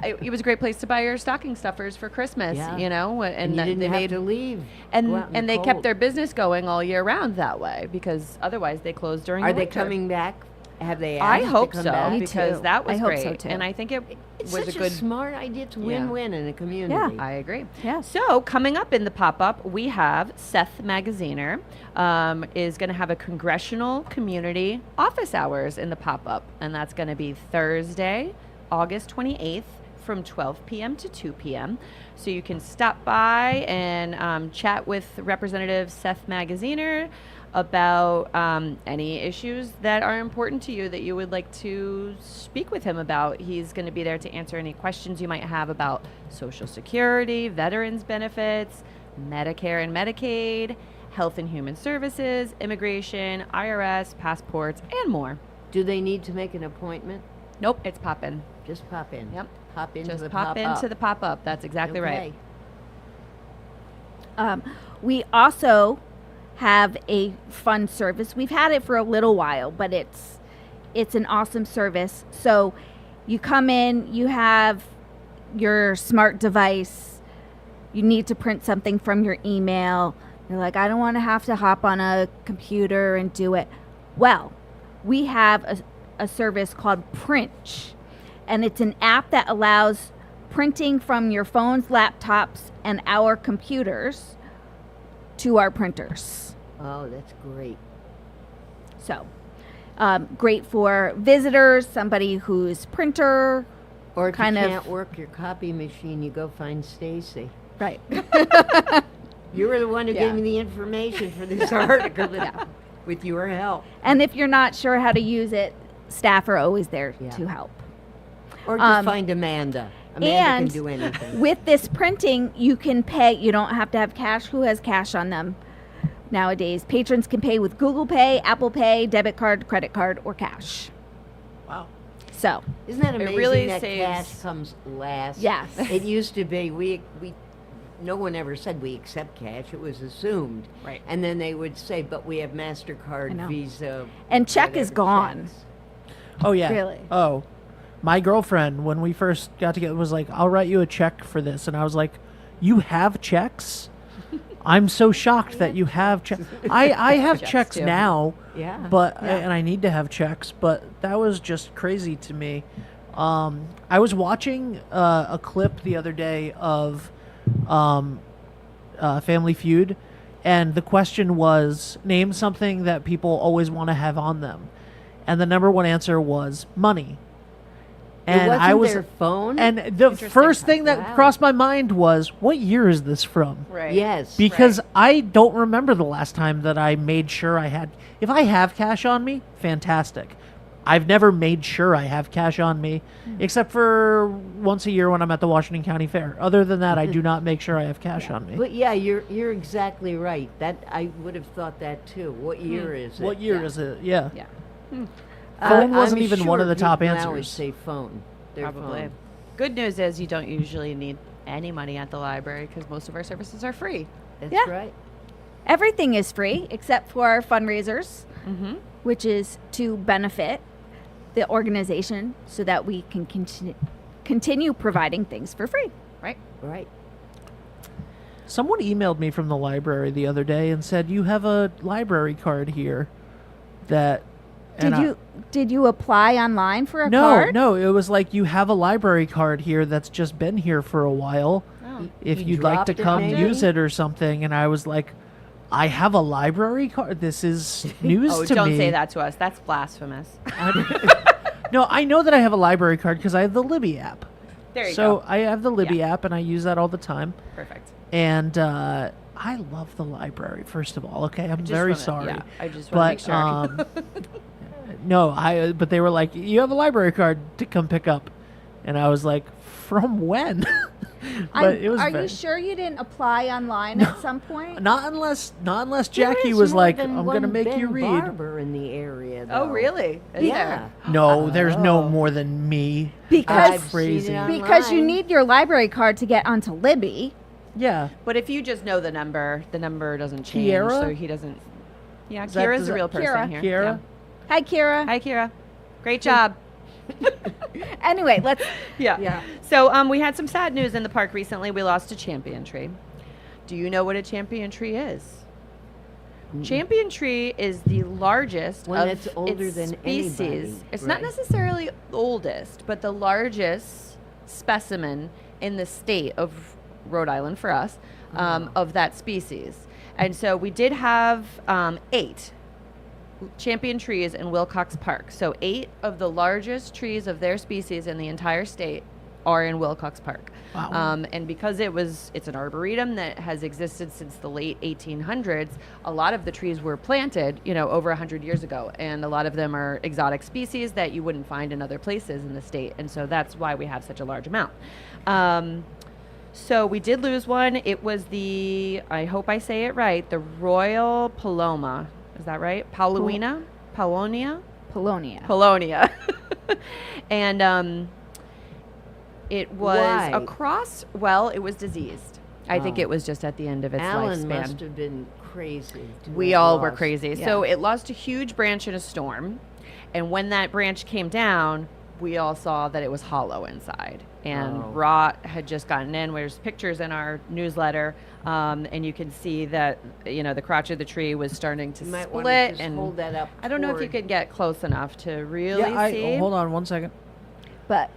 it was a great place to buy your stocking stuffers for Christmas. Yeah. You know, And you they didn't have made to leave. and Go out in the they kept cold. their business going all year round that way, because otherwise they closed during Are the they winter. coming back? Have they asked I hope to come so, back? Me because too. that was I hope great, so, too. and I think it It's was such a good. smart idea. It's win-win in a community. Yeah. I agree. Yeah. So coming up in the pop-up, we have Seth Magaziner is going to have a congressional community office hours in the pop-up, and that's going to be Thursday, August 28th from 12 p.m. to 2 p.m. So you can stop by and chat with Representative Seth Magaziner about any issues that are important to you that you would like to speak with him about. He's going to be there to answer any questions you might have about Social Security, veterans benefits, Medicare and Medicaid, Health and Human Services, immigration, IRS, passports, and more. Do they need to make an appointment? Nope, it's pop-in. Just pop in. Yep. Pop into Just the pop pop-up. into the pop-up. That's exactly right. We also have a fun service. We've had it for a little while, but it's an awesome service. So you come in, you have your smart device, you need to print something from your email. You're like, I don't want to have to hop on a computer and do it. Well, we have a service called Print, and it's an app that allows printing from your phones, laptops, and our computers to our printers. Oh, that's great. So, great for visitors, somebody who's printer. Or if kind you of- can't work your copy machine, you go find Stacy. Right. You were the one who Yeah. gave me the information for this article with your help. And if you're not sure how to use it, staff are always there Yeah. to help. Or just find Amanda. Amanda and can do anything. With this printing, you can pay. You don't have to have cash. Who has cash on them nowadays? Patrons can pay with Google Pay, Apple Pay, debit card, credit card, or cash. Wow. So, Isn't that amazing really that saves- cash comes last? Yes. It used to be, no one ever said we accept cash. It was assumed. Right. And then they would say, but we have I MasterCard, know. Visa. And check is whatever gone. checks. Oh yeah. Really? Oh, my girlfriend, when we first got together, was like, "I'll write you a check for this," and I was like, "You have checks? I'm so shocked that you have checks. I have checks too. now, Yeah. but and I need to have checks, but that was just crazy to me." I was watching a clip the other day of Family Feud, and the question was, name something that people always want to have on them, and the number one answer was money. And it wasn't I was their phone? and the first thing that Wow. crossed my mind was, what year is this from? Right. Yes. Because I don't remember the last time that I made sure I had. If I have cash on me, fantastic. I've never made sure I have cash on me, except for once a year when I'm at the Washington County Fair. Other than that, I do not make sure I have cash on me. But yeah, you're exactly right. That I would have thought that too. What year is it? What year is it? Yeah. Yeah. Phone wasn't I'm even one of sure the top people now answers. say phone. Their Probably. phone. Good news is you don't usually need any money at the library because most of our services are free. That's Yeah. right. Everything is free except for our fundraisers, Mm-hmm. which is to benefit the organization so that we can continue providing things for free. Right. Right. Someone emailed me from the library the other day and said, "You have a library card here that Did you apply online for a No, card? no, it was like you have a library card here that's just been here for a while. Oh. If You you'd like to dropped it, come maybe? use it or something, and I was like, I have a library card. This is news Oh, to don't me. say that to us. That's blasphemous. No, I know that I have a library card because I have the Libby app. There you So go. I have the Libby Yeah. app, and I use that all the time. Perfect. And I love the library. First of all, okay, I'm Just very wanna- sorry. Yeah, I just want to But make sure. no, but they were like, you have a library card to come pick up, and I was like, from when? But it was Are very, you sure you didn't apply online at some point? not unless There Jackie is was more like, than I'm one gonna make Ben you read. Barber in the area. Oh, though. really? Is Yeah. No, there's no Oh. more than me. Because- That's I've crazy. seen it Because you online. need your library card to get onto Libby. Yeah. But if you just know the number doesn't change. Kiera? So he doesn't. Yeah, Is that- Kira's does a that- real person Kiera. here. Kiera? Hi, Kira. Hi, Kira. Great job. Anyway, let's. Yeah. Yeah. So we had some sad news in the park recently. We lost a champion tree. Do you know what a champion tree is? Champion tree is the largest One of that's older its than species. anybody, It's not right? necessarily oldest, but the largest specimen in the state of Rhode Island for us of that species. And so we did have 8 champion trees in Wilcox Park. So 8 of the largest trees of their species in the entire state are in Wilcox Park. Wow. And because it's an arboretum that has existed since the late 1800s, a lot of the trees were planted, over 100 years ago. And a lot of them are exotic species that you wouldn't find in other places in the state. And so that's why we have such a large amount. So we did lose one. It was I hope I say it right, the Royal Paloma. Is that right? Paulownia? Polonia. Polonia. And it was Why? it was diseased. I think it was just at the end of its Alan lifespan. must have been crazy. to We have all were lost. crazy. So it lost a huge branch in a storm. And when that branch came down, we all saw that it was hollow inside. And Oh. rot had just gotten in. There's pictures in our newsletter. And you can see that, the crotch of the tree was starting to You might want split. to just And hold that up. I don't know if you toward- could get close enough to really see. Hold on one second. But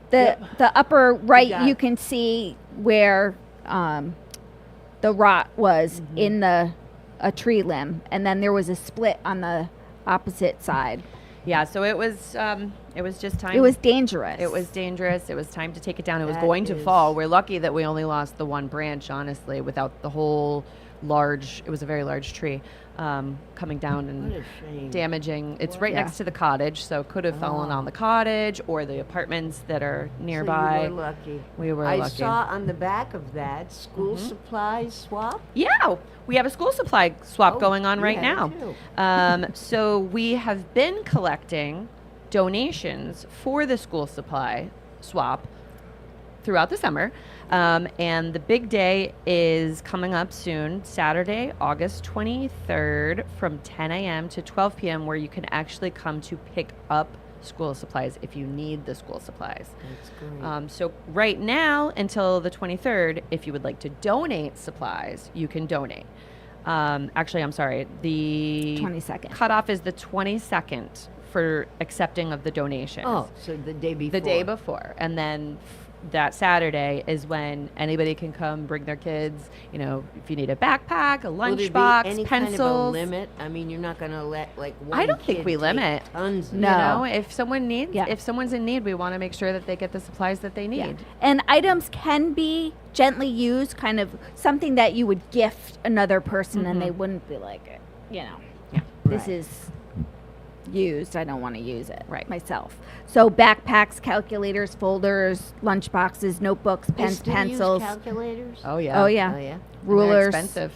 the upper right, got you it. can see where the rot was in a tree limb, and then there was a split on the opposite side. Yeah, so it was just time. It was dangerous. It was dangerous. It was time to take it down. It was That going to is- fall. We're lucky that we only lost the one branch, honestly, without the whole it was a very large tree coming down What and a shame. damaging. It's right Yeah. next to the cottage, so it could have fallen on the cottage or the apartments that are nearby. So you were lucky. We were I lucky. saw on the back of that school supplies swap. Yeah, we have a school supply swap Oh, going on you right have now. too. So we have been collecting donations for the school supply swap throughout the summer. And the big day is coming up soon, Saturday, August 23rd from 10 a.m. to 12 p.m., where you can actually come to pick up school supplies if you need the school supplies. That's great. So right now until the 23rd, if you would like to donate supplies, you can donate. Actually, I'm sorry. The 22nd. cutoff is the 22nd for accepting of the donations. Oh, so the day before. The day before. And then that Saturday is when anybody can come bring their kids, if you need a backpack, a Will there be lunchbox, any pencils. kind of a limit? I mean, you're not going to let one I don't think kid we take limit. Tons of No. If someone needs, Yeah. if someone's in need, we want to make sure that they get the supplies that they need. Yeah. And items can be gently used, kind of something that you would gift another person and they wouldn't be like, Yeah. this Right. is used. I don't want to use it Right. myself. So backpacks, calculators, folders, lunch boxes, notebooks, They pens, still pencils. Use calculators? Oh yeah. Oh yeah. Oh, yeah. And they're Rulers. expensive.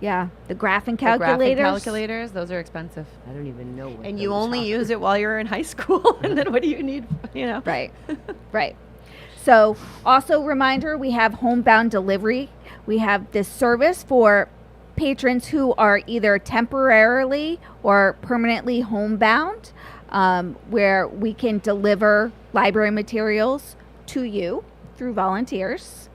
Yeah. The graphing The graphic calculators. calculators, those are expensive. I don't even know what And you those only are. use it while you're in high school. And then what do you need? Right. Right. So, also reminder, we have homebound delivery. We have this service for patrons who are either temporarily or permanently homebound, where we can deliver library materials to you through volunteers.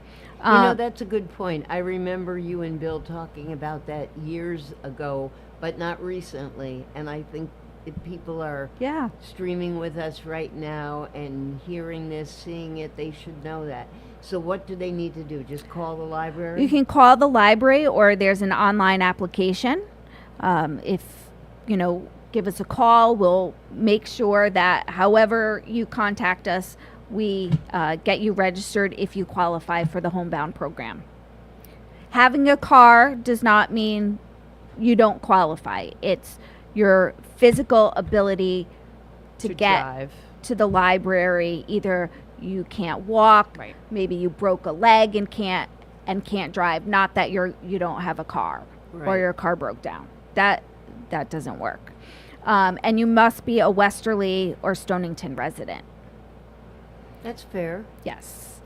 That's a good point. I remember you and Bill talking about that years ago, but not recently. And I think if people are Yeah. streaming with us right now and hearing this, seeing it, they should know that. So what do they need to do? Just call the library? You can call the library, or there's an online application. If, give us a call. We'll make sure that however you contact us, we get you registered if you qualify for the homebound program. Having a car does not mean you don't qualify. It's your physical ability to get drive. to the library. Either you can't walk, Right. maybe you broke a leg and can't drive. Not that you don't have a car or Right. your car broke down. That doesn't work. And you must be a Westerly or Stonington resident. That's fair. Yes.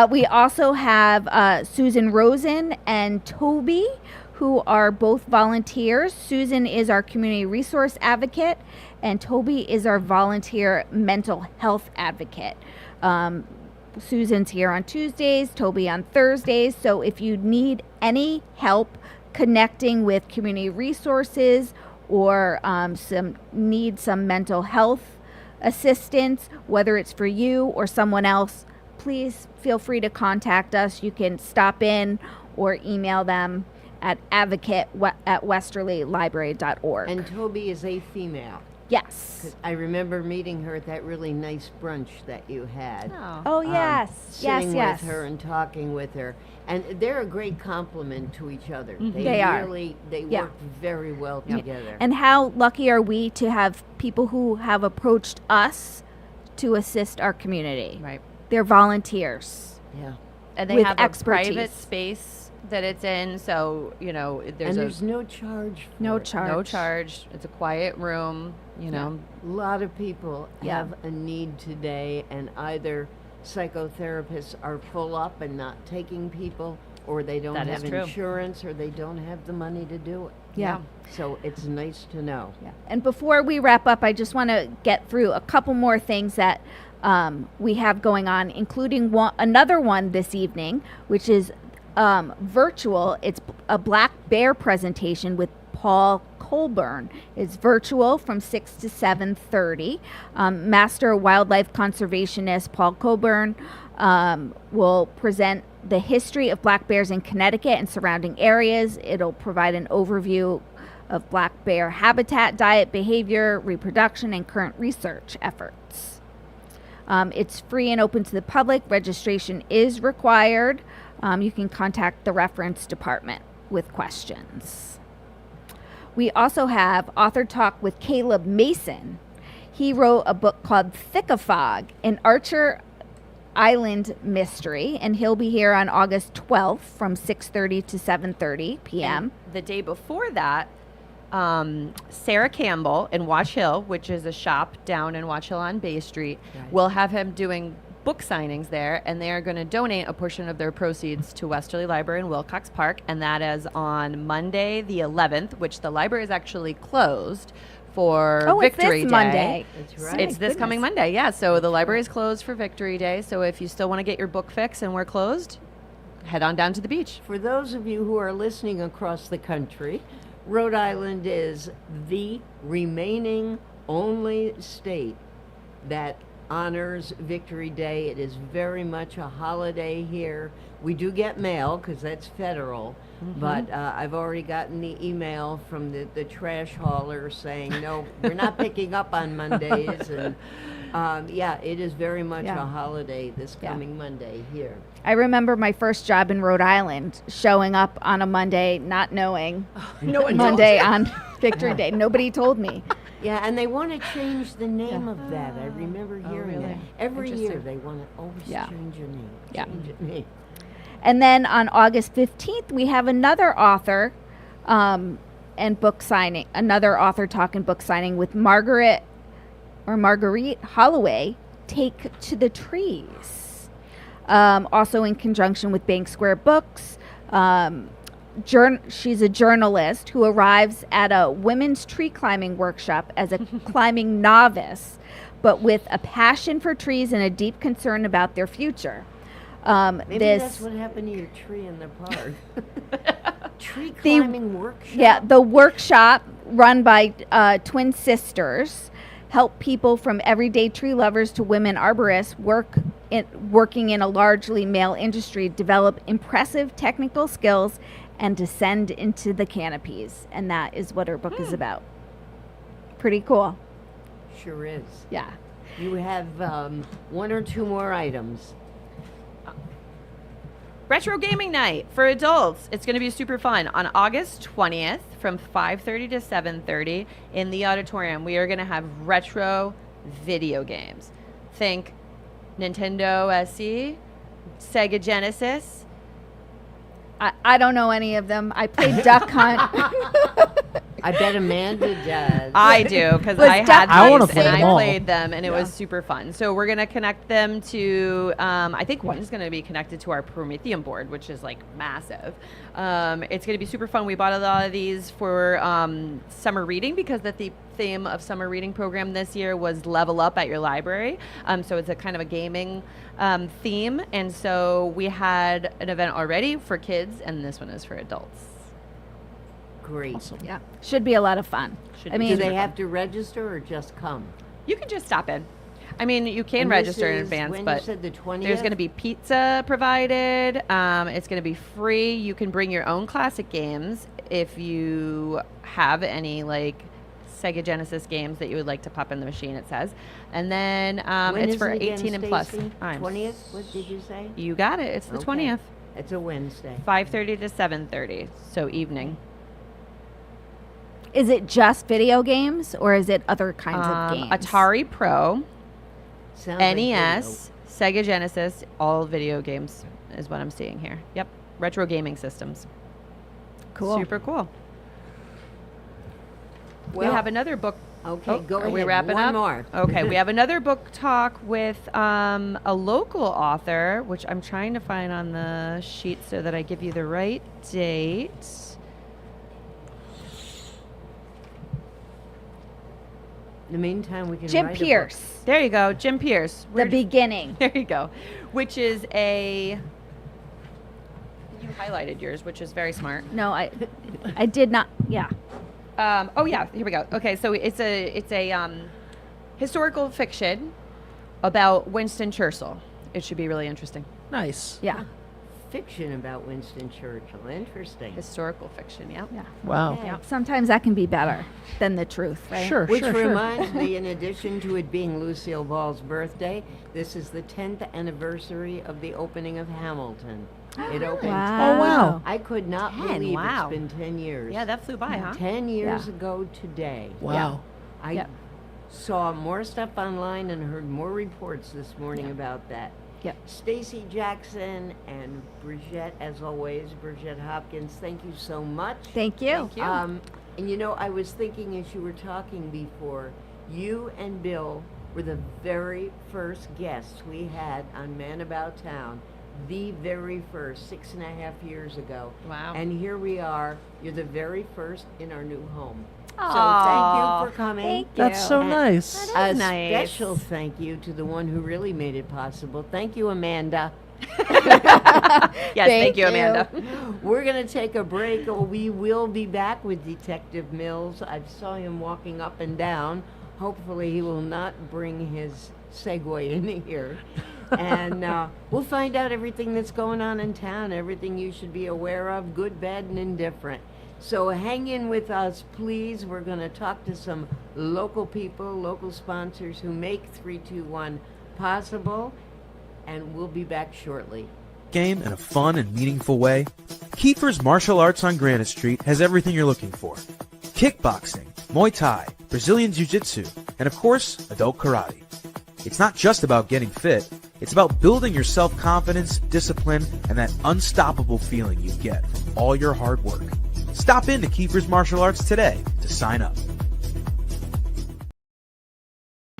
We also have Susan Rosen and Toby, who are both volunteers. Susan is our community resource advocate, and Toby is our volunteer mental health advocate. Susan's here on Tuesdays, Toby on Thursdays. So if you need any help connecting with community resources or some mental health assistance, whether it's for you or someone else, please feel free to contact us. You can stop in or email them at advocate@westerlylibrary.org. And Toby is a female. Yes. 'Cause I remember meeting her at that really nice brunch that you had. Oh, yes. Sitting yes. with her and talking with her. And they're a great compliment to each other. They are. They Yeah. work very well together. And how lucky are we to have people who have approached us to assist our community? Right. They're volunteers. yeah. And they With have expertise. a private space that it's in, so There's no charge for No it. charge. no charge. It's a quiet room, A lot of people Yeah. have a need today, and either psychotherapists are full up and not taking people, or they don't That is have true. insurance, or they don't have the money to do it. Yeah. So it's nice to know. Yeah. And before we wrap up, I just want to get through a couple more things that we have going on, including another one this evening, which is virtual. It's a Black Bear presentation with Paul Colburn. It's virtual from 6 to 7:30. Master Wildlife Conservationist Paul Colburn will present the history of black bears in Connecticut and surrounding areas. It'll provide an overview of black bear habitat, diet, behavior, reproduction, and current research efforts. It's free and open to the public. Registration is required. You can contact the reference department with questions. We also have author talk with Caleb Mason. He wrote a book called Thick of Fog, an Archer Island mystery, and he'll be here on August 12th from 6:30 to 7:30 p.m. And the day before that, Sarah Campbell in Watch Hill, which is a shop down in Watch Hill on Bay Street, will have him doing book signings there, and they are going to donate a portion of their proceeds to Westerly Library in Wilcox Park, and that is on Monday the 11th, which the library is actually closed for Victory it's this Day. Monday. That's right. It's this coming Monday, yeah. So the library is closed for Victory Day. So if you still want to get your book fix and we're closed, head on down to the beach. For those of you who are listening across the country, Rhode Island is the remaining only state that honors Victory Day. It is very much a holiday here. We do get mail because that's federal, but I've already gotten the email from the trash hauler saying, no, we're not picking up on Mondays. And yeah, it is very much Yeah. a holiday this Yeah. coming Monday here. I remember my first job in Rhode Island, showing up on a Monday, not knowing No one Monday on Victory Day. Nobody told me. Yeah, and they want to change the name of that. I remember hearing really? that. Every year Interesting. they want to always Yeah. change a name. Yeah. Change a name. And then on August 15th, we have another author and book signing, another author talk and book signing with Marguerite Holloway, Take to the Trees. Also in conjunction with Bank Square Books. She's a journalist who arrives at a women's tree climbing workshop as a climbing novice, but with a passion for trees and a deep concern about their future. Maybe that's what happened to your tree in the park. Tree climbing workshop. Yeah, the workshop run by twin sisters, help people from everyday tree lovers to women arborists working in a largely male industry develop impressive technical skills and descend into the canopies. And that is what her book is about. Pretty cool. Sure is. Yeah. You have one or two more items. Retro gaming night for adults. It's going to be super fun on August 20th from 5:30 to 7:30 in the auditorium. We are going to have retro video games. Think Nintendo SE, Sega Genesis. I don't know any of them. I played Duck Hunt. I bet Amanda does. I do, because Was I Duck had I wanna these play and them I all. played them, and it was super fun. So we're going to connect them to, I think one is going to be connected to our Prometheum board, which is like massive. It's going to be super fun. We bought a lot of these for summer reading because the theme of summer reading program this year was level up at your library. So it's a kind of a gaming theme. And so we had an event already for kids, and this one is for adults. Great. Yeah. Should be a lot of fun. Should I be mean, Do they super have fun. to register or just come? You can just stop in. I mean, you can And this register in is advance, when you but said the 20th? there's going to be pizza provided. It's going to be free. You can bring your own classic games if you have any like Sega Genesis games that you would like to pop in the machine. It says, and then When it's is for it again, 18 and plus. Stacy? I'm 20th? What did you say? You got it. It's the Okay. 20th, It's a Wednesday. 5:30 to 7:30, so evening. is it just video games or is it other kinds of games? Atari Pro, Sounds like NES, Sega Genesis, all video games is what I'm seeing here. Yep, retro gaming systems. Cool. Super cool. Well, we have another book. Okay, go are ahead. we wrapping One up? more. Okay, we have another book talk with a local author, which I'm trying to find on the sheet so that I give you the right date. In the meantime, we can Jim write a book. Pierce, There you go, Jim Pierce. The Beginning. There you go. Which is a. You highlighted yours, which is very smart. No, I did not. Yeah. Oh yeah, here we go. Okay, so it's a historical fiction about Winston Churchill. It should be really interesting. Nice. Yeah. Fiction about Winston Churchill. Interesting. Historical fiction, yeah. Yeah. Wow. Okay. Sometimes that can be better than the truth, right? Sure, Which sure, sure. reminds me, in addition to it being Lucille Ball's birthday, this is the 10th anniversary of the opening of Hamilton. It opened. Wow. Oh, wow. I could not 10, believe wow. it's been 10 years. Yeah, that flew by, huh? 10 years Yeah. ago today. Wow. I Yeah. saw more stuff online and heard more reports this morning about that. Yep. Stacy Jackson and Bridget, as always, Bridget Hopkins, thank you so much. Thank you. Thank you. And you know, I was thinking as you were talking before, you and Bill were the very first guests we had on Man About Town, the very first, 6.5 years ago. Wow. And here we are. You're the very first in our new home. Aw. So thank you for coming. Thank That's you. so And nice. That A is nice. special thank you to the one who really made it possible. Thank you, Amanda. Yes, thank you, you. Amanda. We're going to take a break. We will be back with Detective Mills. I saw him walking up and down. Hopefully he will not bring his Segway in here. And we'll find out everything that's going on in town, everything you should be aware of, good, bad, and indifferent. So hang in with us, please. We're going to talk to some local people, local sponsors who make 321 possible, and we'll be back shortly. Game in a fun and meaningful way? Kiefer's Martial Arts on Granite Street has everything you're looking for. Kickboxing, Muay Thai, Brazilian Jiu-Jitsu, and of course, adult karate. It's not just about getting fit, it's about building your self-confidence, discipline, and that unstoppable feeling you get from all your hard work. Stop into Kiefer's Martial Arts today to sign up.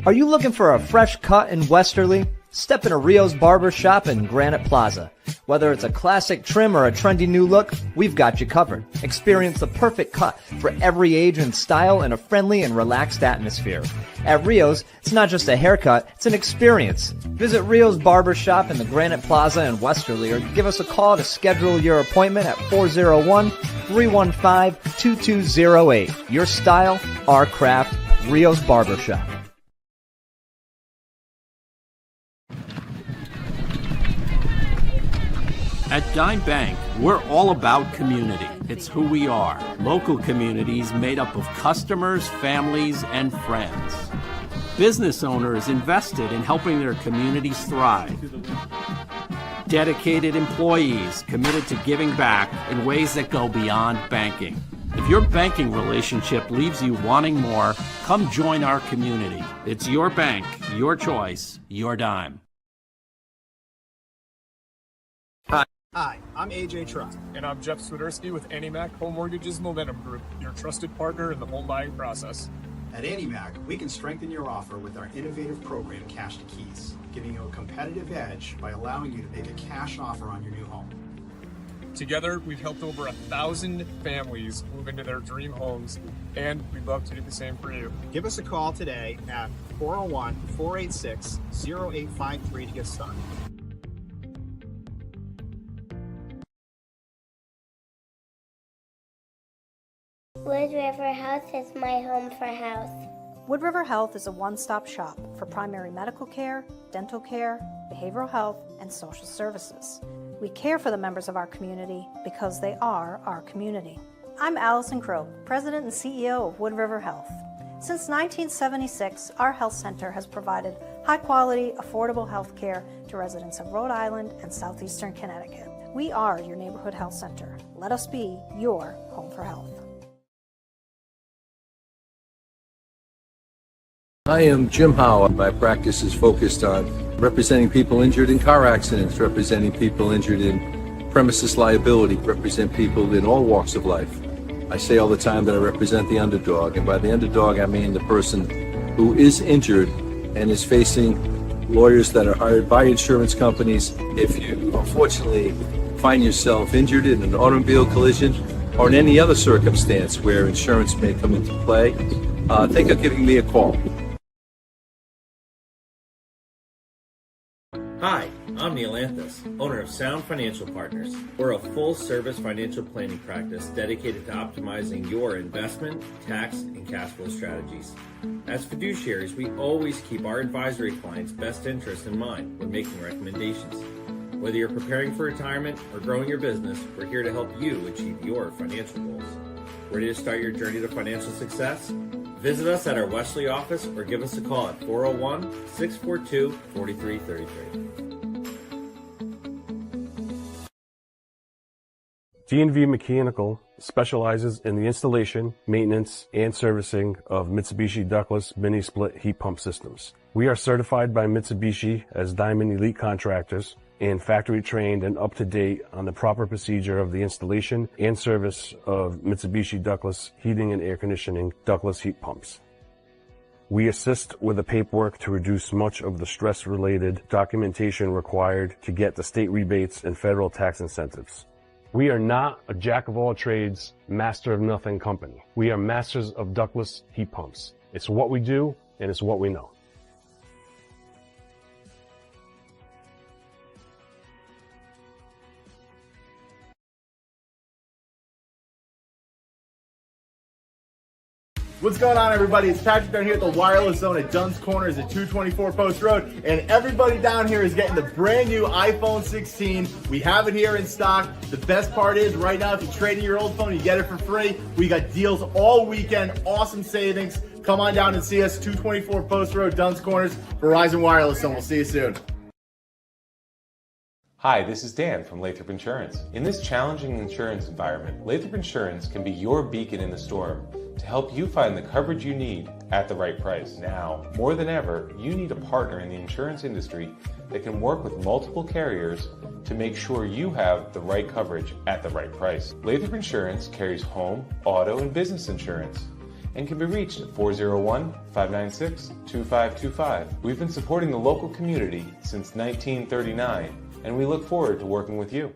Are you looking for a fresh cut in Westerly? Step into Rio's Barber Shop in Granite Plaza. Whether it's a classic trim or a trendy new look, we've got you covered. Experience the perfect cut for every age and style in a friendly and relaxed atmosphere. At Rio's, it's not just a haircut, it's an experience. Visit Rio's Barbershop in the Granite Plaza in Westerly or give us a call to schedule your appointment at 401-315-2208. Your style, our craft, Rio's Barbershop. At Dime Bank, we're all about community. It's who we are. Local communities made up of customers, families, and friends. Business owners invested in helping their communities thrive. Dedicated employees committed to giving back in ways that go beyond banking. If your banking relationship leaves you wanting more, come join our community. It's your bank, your choice, your dime. Hi, I'm AJ Trust. And I'm Jeff Swiderski with AnnieMac Home Mortgages Momentum Group, your trusted partner in the home buying process. At AnnieMac, we can strengthen your offer with our innovative program, Cash to Keys, giving you a competitive edge by allowing you to make a cash offer on your new home. Together, we've helped over 1,000 families move into their dream homes, and we'd love to do the same for you. Give us a call today at 401-486-0853 to get started. Wood River Health is my home for health. Wood River Health is a one-stop shop for primary medical care, dental care, behavioral health, and social services. We care for the members of our community because they are our community. I'm Allison Crow, President and CEO of Wood River Health. Since 1976, our health center has provided high-quality, affordable health care to residents of Rhode Island and southeastern Connecticut. We are your neighborhood health center. Let us be your home for health. I am Jim Howe. My practice is focused on representing people injured in car accidents, representing people injured in premises liability, represent people in all walks of life. I say all the time that I represent the underdog, and by the underdog I mean the person who is injured and is facing lawyers that are hired by insurance companies. If you unfortunately find yourself injured in an automobile collision or in any other circumstance where insurance may come into play, think of giving me a call. Hi, I'm Neil Anthus, owner of Sound Financial Partners. We're a full-service financial planning practice dedicated to optimizing your investment, tax, and cash flow strategies. As fiduciaries, we always keep our advisory clients' best interests in mind when making recommendations. Whether you're preparing for retirement or growing your business, we're here to help you achieve your financial goals. Ready to start your journey to financial success? Visit us at our Westerly office or give us a call at 401-642-4333. D&V Mechanical specializes in the installation, maintenance, and servicing of Mitsubishi ductless mini-split heat pump systems. We are certified by Mitsubishi as Diamond Elite Contractors and factory trained and up to date on the proper procedure of the installation and service of Mitsubishi ductless heating and air conditioning ductless heat pumps. We assist with the paperwork to reduce much of the stress-related documentation required to get the state rebates and federal tax incentives. We are not a jack-of-all-trades, master-of-nothing company. We are masters of ductless heat pumps. It's what we do, and it's what we know. What's going on, everybody? It's Patrick down here at the Wireless Zone at Dunn's Corners at 224 Post Road, and everybody down here is getting the brand new iPhone 16. We have it here in stock. The best part is right now, if you trade in your old phone, you get it for free. We got deals all weekend, awesome savings. Come on down and see us, 224 Post Road, Dunn's Corners, Verizon Wireless Zone. We'll see you soon. Hi, this is Dan from Lathrop Insurance. In this challenging insurance environment, Lathrop Insurance can be your beacon in the storm to help you find the coverage you need at the right price. Now, more than ever, you need a partner in the insurance industry that can work with multiple carriers to make sure you have the right coverage at the right price. Lathrop Insurance carries home, auto, and business insurance and can be reached at 401-596-2525. We've been supporting the local community since 1939 and we look forward to working with you.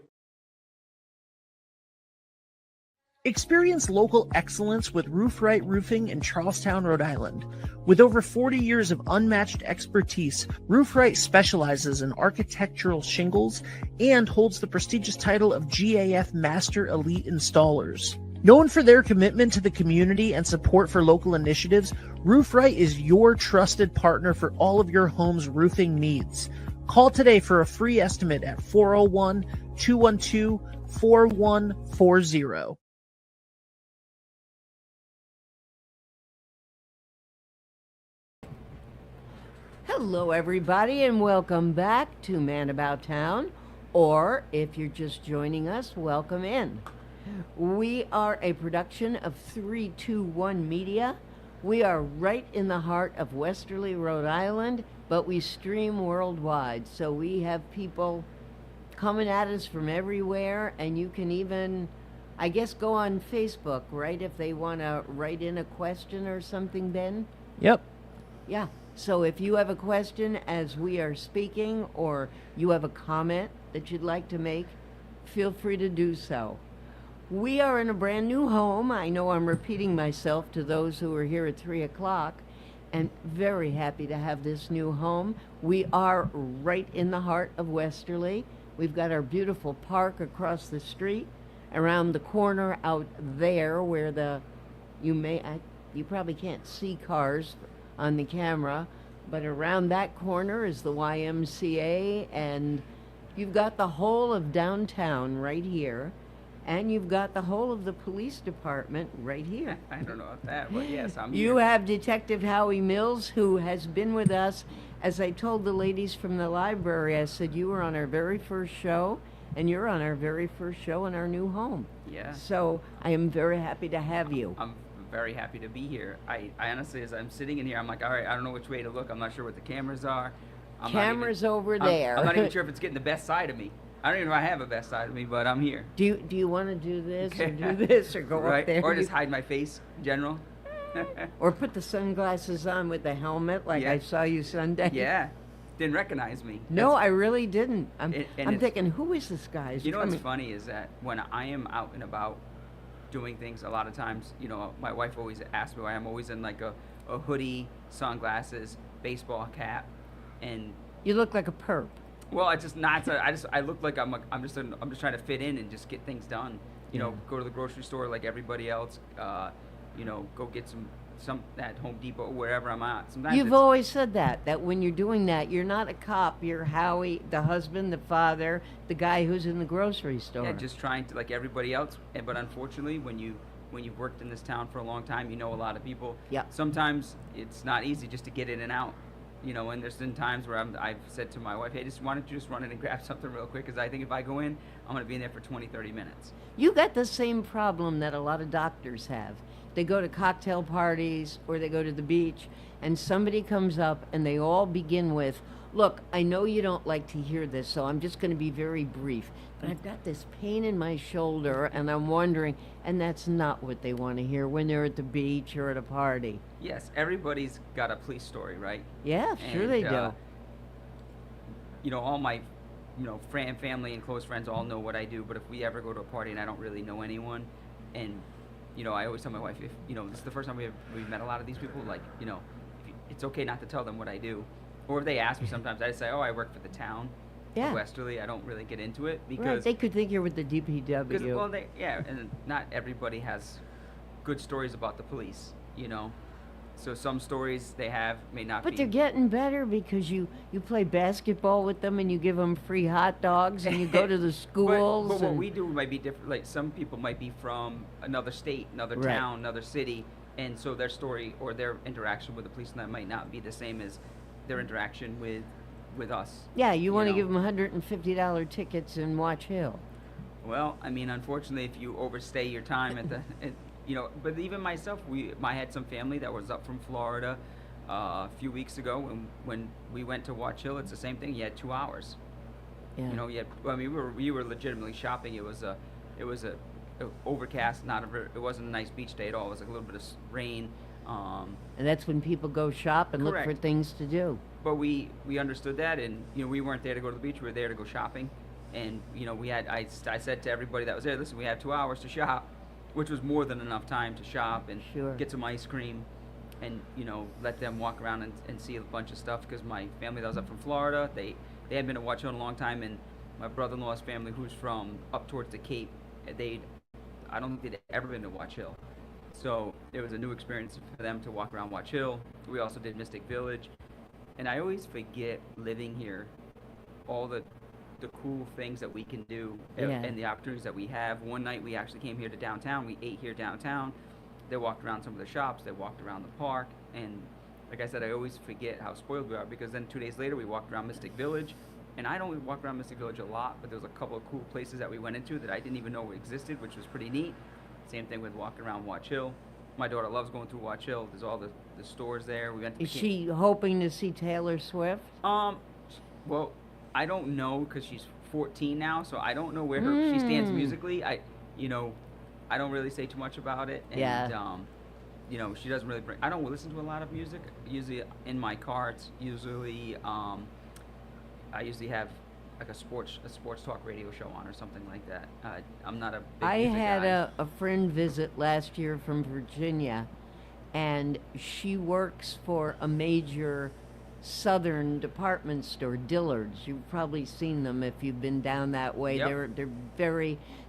Experience local excellence with Roof Right Roofing in Charlestown, Rhode Island. With over 40 years of unmatched expertise, Roof Right specializes in architectural shingles and holds the prestigious title of GAF Master Elite Installers. Known for their commitment to the community and support for local initiatives, Roof Right is your trusted partner for all of your home's roofing needs. Call today for a free estimate at 401-212-4140. Hello, everybody, and welcome back to Man About Town, or if you're just joining us, welcome in. We are a production of 321 Media. We are right in the heart of Westerly, Rhode Island, but we stream worldwide, so we have people coming at us from everywhere, and you can even, I guess, go on Facebook, right, if they want to write in a question or something, Ben? Yep. Yeah. So if you have a question as we are speaking, or you have a comment that you'd like to make, feel free to do so. We are in a brand new home. I know I'm repeating myself to those who are here at 3 o'clock, and very happy to have this new home. We are right in the heart of Westerly. We've got our beautiful park across the street, around the corner out there where you probably can't see cars on the camera, but around that corner is the YMCA, and you've got the whole of downtown right here, and you've got the whole of the police department right here. I don't know about that, but yes, I'm You here. have Detective Howie Mills, who has been with us. As I told the ladies from the library, I said you were on our very first show, and you're on our very first show in our new home. Yeah. So I am very happy to have you. I'm very happy to be here. I honestly, as I'm sitting in here, I'm like, all right, I don't know which way to look. I'm not sure what the cameras are. Camera's over there. I'm not even sure if it's getting the best side of me. I don't even know if I have a best side of me, but I'm here. Do you want to do this or do this or go right? up there? Or just hide my face in general. Or put the sunglasses on with the helmet like I saw you Sunday. Yeah. Didn't recognize me. No, I really didn't. I'm it's- thinking, who is this guy? Is You know what's coming- funny is that when I am out and about doing things, a lot of times, you know, my wife always asks me why I'm always in like a hoodie, sunglasses, baseball cap, and you look like a perp. Well, I just not. I look like I'm just trying to fit in and just get things done. You know, go to the grocery store like everybody else. You know, go get some at Home Depot or wherever I'm at. Sometimes You've it's- always said that when you're doing that, you're not a cop. You're Howie, the husband, the father, the guy who's in the grocery store. Yeah, just trying to like everybody else. But unfortunately, when you've worked in this town for a long time, you know a lot of people. Yeah. Sometimes it's not easy just to get in and out. You know, and there's been times where I've said to my wife, hey, why don't you just run in and grab something real quick? Because I think if I go in, I'm going to be in there for 20, 30 minutes. You got the same problem that a lot of doctors have. They go to cocktail parties or they go to the beach, and somebody comes up and they all begin with, look, I know you don't like to hear this, so I'm just going to be very brief, but I've got this pain in my shoulder and I'm wondering, and that's not what they want to hear when they're at the beach or at a party. Yes, everybody's got a police story, right? Yeah, sure they do. You know, all my, family and close friends all know what I do, but if we ever go to a party and I don't really know anyone, and, I always tell my wife, if, this is the first time we've met a lot of these people, like, it's okay not to tell them what I do. Or if they ask me sometimes, I just say, oh, I work for the town. Yeah. Westerly. I don't really get into it because right. They could think you're with the DPW. Well, and not everybody has good stories about the police, So some stories they have may not be. But they're getting better because you play basketball with them and you give them free hot dogs and you go to the schools. But what we do might be different. Like some people might be from another state, another town, another city, and so their story or their interaction with the police might not be the same as their interaction with us. Yeah, you want to give them $150 tickets in Watch Hill. Well, I mean, unfortunately, if you overstay your time at the, but even myself, I had some family that was up from Florida a few weeks ago, and when we went to Watch Hill, it's the same thing. You had 2 hours. Yeah. We were legitimately shopping. It was a overcast, it wasn't a nice beach day at all. It was like a little bit of rain. And that's when people go shop and look for Correct. things to do. But we understood that, and we weren't there to go to the beach. We were there to go shopping, and we had I said to everybody that was there, listen, we have 2 hours to shop, which was more than enough time to shop and get some ice cream, and let them walk around and see a bunch of stuff, because my family that was up from Florida, they hadn't been to Watch Hill in a long time, and my brother-in-law's family, who's from up towards the Cape, I don't think they'd ever been to Watch Hill. So it was a new experience for them to walk around Watch Hill. We also did Mystic Village. And I always forget, living here, all the cool things that we can do and the opportunities that we have. One night we actually came here to downtown. We ate here downtown. They walked around some of the shops. They walked around the park. And like I said, I always forget how spoiled we are, because then 2 days later we walked around Mystic Village. And I don't walk around Mystic Village a lot, but there was a couple of cool places that we went into that I didn't even know existed, which was pretty neat. Same thing with walking around Watch Hill. My daughter loves going through Watch Hill. There's all the stores there. We went to Is she hoping to see Taylor Swift? Well, I don't know, because she's 14 now, so I don't know where she stands musically. I don't really say too much about it. And, she doesn't really I don't listen to a lot of music. Usually in my car, it's usually, I usually have like a sports talk radio show on or something like that. I'm not a big music had guy. a friend visit last year from Virginia, and she works for a major southern department store, Dillard's. You've probably seen them if you've been down that way. Yep.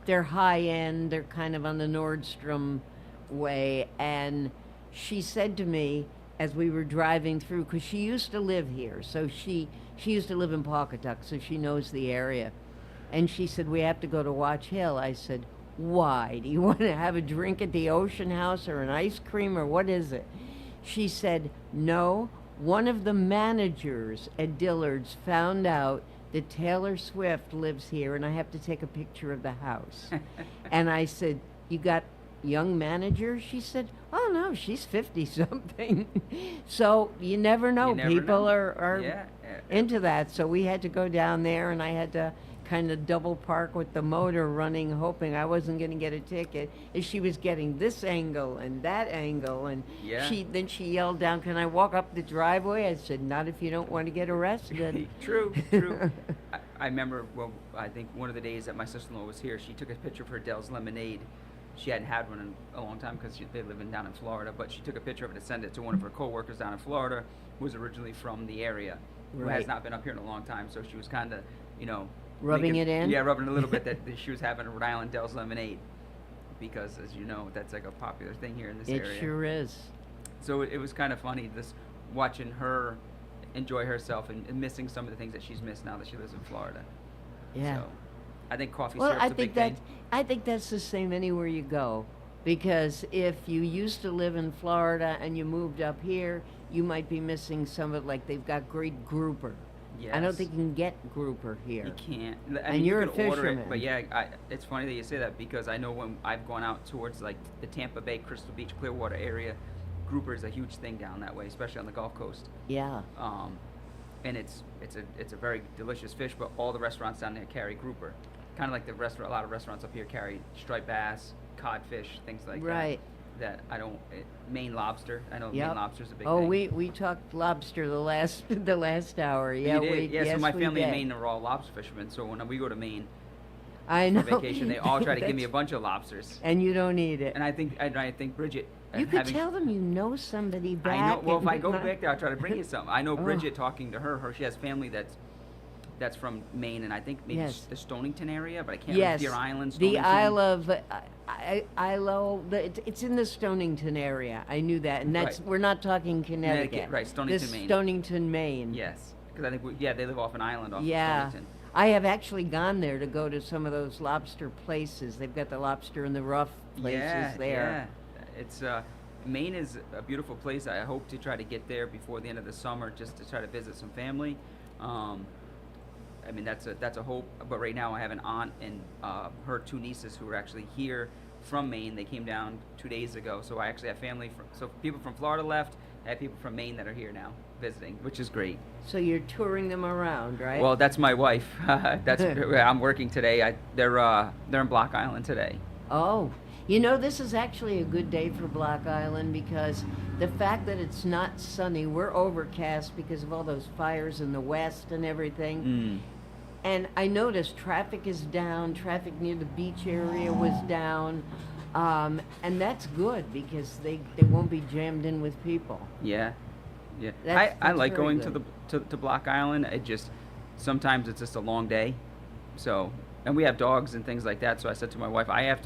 They're high end. They're kind of on the Nordstrom way. And she said to me, as we were driving through, because she used to live here, so she used to live in Pawcatuck, so she knows the area. And she said, we have to go to Watch Hill. I said, why? Do you want to have a drink at the Ocean House or an ice cream, or what is it? She said, no. One of the managers at Dillard's found out that Taylor Swift lives here, and I have to take a picture of the house. And I said, you got young manager? She said, oh no, she's 50-something. So you never know. People are into that. So we had to go down there, and I had to kind of double park with the motor running, hoping I wasn't going to get a ticket. As she was getting this angle and that angle, and then she yelled down, can I walk up the driveway? I said, not if you don't want to get arrested. True. I remember, I think one of the days that my sister-in-law was here, she took a picture of her Dell's Lemonade. She hadn't had one in a long time because they live down in Florida, but she took a picture of it and sent it to one of her coworkers down in Florida, who was originally from the area, who has not been up here in a long time. So she was kind of, rubbing it in? Yeah, rubbing it a little bit that she was having a Rhode Island Dell's Lemonade, because, as you know, that's like a popular thing here in this area. It sure is. So it was kind of funny, this watching her enjoy herself and missing some of the things that she's missed now that she lives in Florida. Yeah. So I think coffee syrup's a big thing. I think that's the same anywhere you go, because if you used to live in Florida and you moved up here, you might be missing some of, like, they've got great grouper. Yes. I don't think you can get grouper here. You can't. And you're a can order fisherman. it, but it's funny that you say that, because I know when I've gone out towards like the Tampa Bay, Crystal Beach, Clearwater area, grouper is a huge thing down that way, especially on the Gulf Coast. Yeah. And it's a very delicious fish, but all the restaurants down there carry grouper. Kind of like a lot of restaurants up here carry striped bass, codfish, things like that. Right. That I don't. Maine lobster. I know Yep. Maine lobster's a big Oh, thing. we talked lobster the last hour. Yeah, You did? yes, so my we family in did. Maine are all lobster fishermen. So when we go to Maine I know. for vacation, they all try to give me a That's- bunch of lobsters. And you don't eat it. And I think Bridget. You could tell them you know somebody back. I know. Well, if I and- go back there, I'll try to bring you some. I know Oh. Bridget, talking to her. She has family that's from Maine, and I think maybe Yes. the Stonington area, but I can't Yes, remember. Deer Island, the Stonington. Isle of it's in the Stonington area. I knew that, and that's Right. we're not talking Connecticut. Right, Stonington, This Maine. Stonington, Maine. Yes, because I think they live off an island off Yeah, of Stonington. I have actually gone there to go to some of those lobster places. They've got the lobster in the rough places there. Yeah, it's Maine is a beautiful place. I hope to try to get there before the end of the summer, just to try to visit some family. I mean, that's a hope. But right now, I have an aunt and her two nieces who are actually here from Maine. They came down 2 days ago, so I actually have family. So people from Florida left. I have people from Maine that are here now visiting, which is great. So you're touring them around, right? Well, that's my wife. I'm working today. They're in Block Island today. Oh, You know, this is actually a good day for Block Island because the fact that it's not sunny, we're overcast because of all those fires in the west and everything. And I noticed traffic is down, traffic near the beach area was down. And that's good because they won't be jammed in with people. Yeah. I That's like very going good. to Block Island. It just sometimes it's just a long day. So, and we have dogs and things like that. So I said to my wife, I have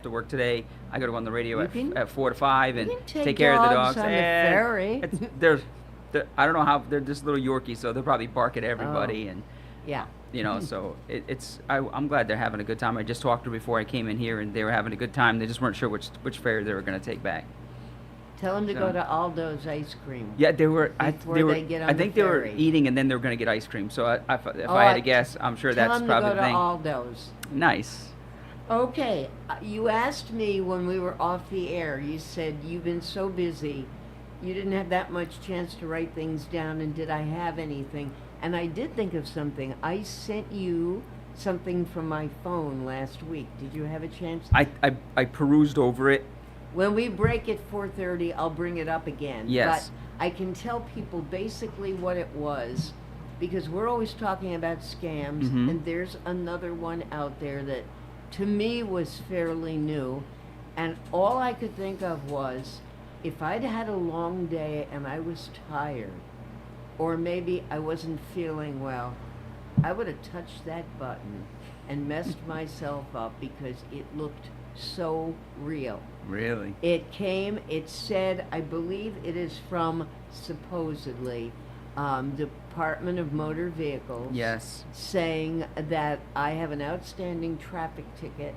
to work today. I got to go on the radio at 4 to 5 and take care of the dogs. On the ferry. I don't know how they're just little Yorkies, so they'll probably bark at everybody and yeah. You know, so I'm glad they're having a good time. I just talked to her before I came in here, and they were having a good time. They just weren't sure which ferry they were going to take back. Tell them to go to Aldo's ice cream. Yeah, they were. They get on I think the they were ferry. eating, and then they were going to get ice cream. So if I had to guess, I'm sure that's Tell probably them the to thing. go to Aldo's. Nice. Okay, you asked me when we were off the air, you said you've been so busy, you didn't have that much chance to write things down, and did I have anything? And I did think of something. I sent you something from my phone last week. Did you have a chance? I perused over it. When we break at 4:30, I'll bring it up again. Yes. But I can tell people basically what it was, because we're always talking about scams, and there's another one out there that, to me, was fairly new. And all I could think of was, if I'd had a long day and I was tired, or maybe I wasn't feeling well, I would have touched that button and messed myself up because it looked so real. Really? It said, I believe it is from, supposedly, Department of Motor Vehicles. Yes. Saying that I have an outstanding traffic ticket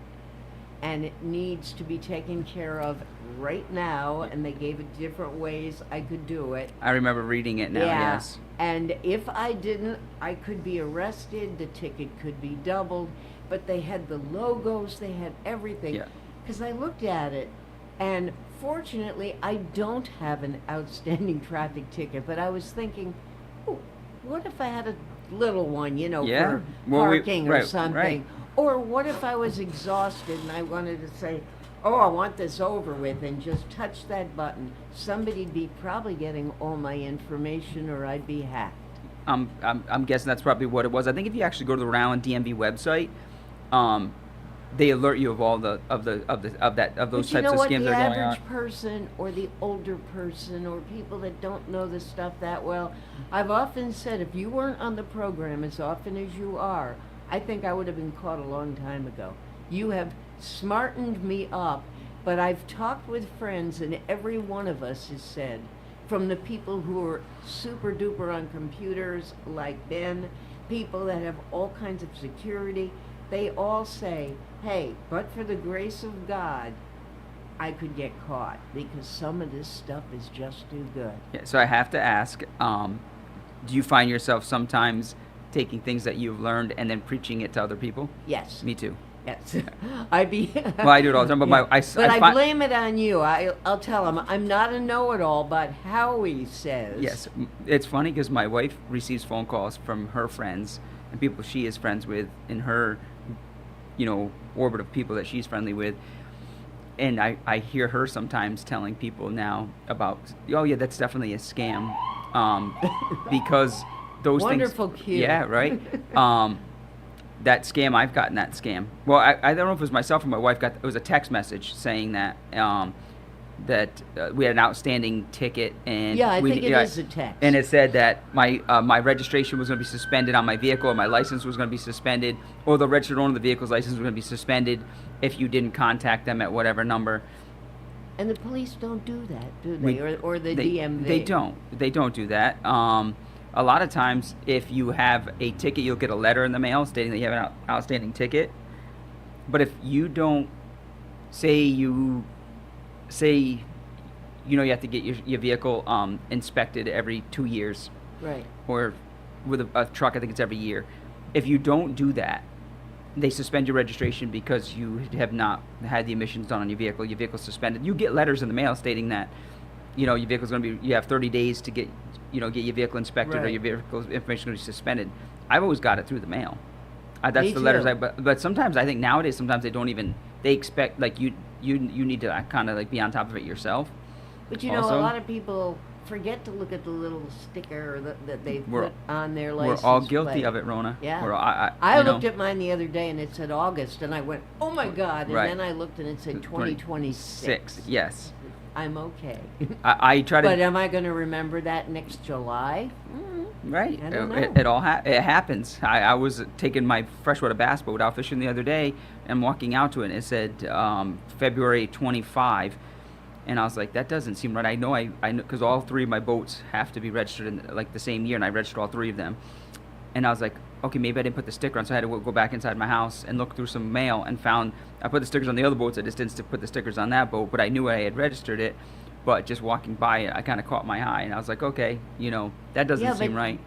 and it needs to be taken care of right now, and they gave it different ways I could do it. I remember reading it now. Yeah. Yes. And if I didn't, I could be arrested, the ticket could be doubled, but they had the logos, they had everything. Yeah. Because I looked at it, and fortunately, I don't have an outstanding traffic ticket, but I was thinking, oh, what if I had a little one, Yeah. for Well, parking or right, something? right. Or what if I was exhausted and I wanted to say, oh, I want this over with, and just touch that button? Somebody'd be probably getting all my information, or I'd be hacked. I'm guessing that's probably what it was. I think if you actually go to the Rhode Island DMV website, they alert you of all those But types you know of what, scams the that are going on. average person or the older person or people that don't know the stuff that well, I've often said, if you weren't on the program as often as you are, I think I would have been caught a long time ago. You have smartened me up, but I've talked with friends, and every one of us has said, from the people who are super duper on computers like Ben, people that have all kinds of security, they all say, hey, but for the grace of God, I could get caught, because some of this stuff is just too good. Yeah, so I have to ask, do you find yourself sometimes taking things that you've learned and then preaching it to other people? Yes. Me too. Yes. I do it all the time, but I blame it on you. I'll tell them I'm not a know-it-all, but Howie says. Yes, it's funny because my wife receives phone calls from her friends and people she is friends with in her, orbit of people that she's friendly with, and I hear her sometimes telling people now about, oh yeah, that's definitely a scam, because those Wonderful things. cue. Yeah, right. That scam, I've gotten that scam. Well, I don't know if it was myself or my wife got. It was a text message saying that we had an outstanding ticket, and Yeah, I think it is a text. And it said that my registration was going to be suspended on my vehicle, or my license was going to be suspended, or the registered owner of the vehicle's license was going to be suspended if you didn't contact them at whatever number. And the police don't do that, do they? Or the DMV? They don't do that. A lot of times, if you have a ticket, you'll get a letter in the mail stating that you have an outstanding ticket. But if you don't you have to get your vehicle inspected every 2 years. Right. Or with a truck, I think it's every year. If you don't do that, they suspend your registration because you have not had the emissions done on your vehicle. Your vehicle's suspended. You get letters in the mail stating that, your vehicle's going to be, you have 30 days to get your vehicle inspected, or your vehicle's information is going to be suspended. I've always got it through the mail. That's Me the letters too. but sometimes I think nowadays, sometimes they don't even, they expect, like, you you need to kind of like be on top of it yourself. But you know, also. a lot of people forget to look at the little sticker that they put on their license We're all guilty plate. of it, Rona. Yeah. I looked at mine the other day and it said August, and I went, oh my God. And Right. then I looked and it said 2026. Yes. I'm okay. I try to. But am I going to remember that next July? Right. I don't know. It happens. I was taking my freshwater bass boat out fishing the other day and walking out to it, and it said February 25. And I was like, that doesn't seem right. I know, because all 3 of my boats have to be registered in like the same year, and I registered all 3 of them. And I was like, okay, maybe I didn't put the sticker on, so I had to go back inside my house and look through some mail and found I put the stickers on the other boats. I just didn't put the stickers on that boat, but I knew I had registered it. But just walking by it, I kind of caught my eye, and I was like, okay, that doesn't seem right.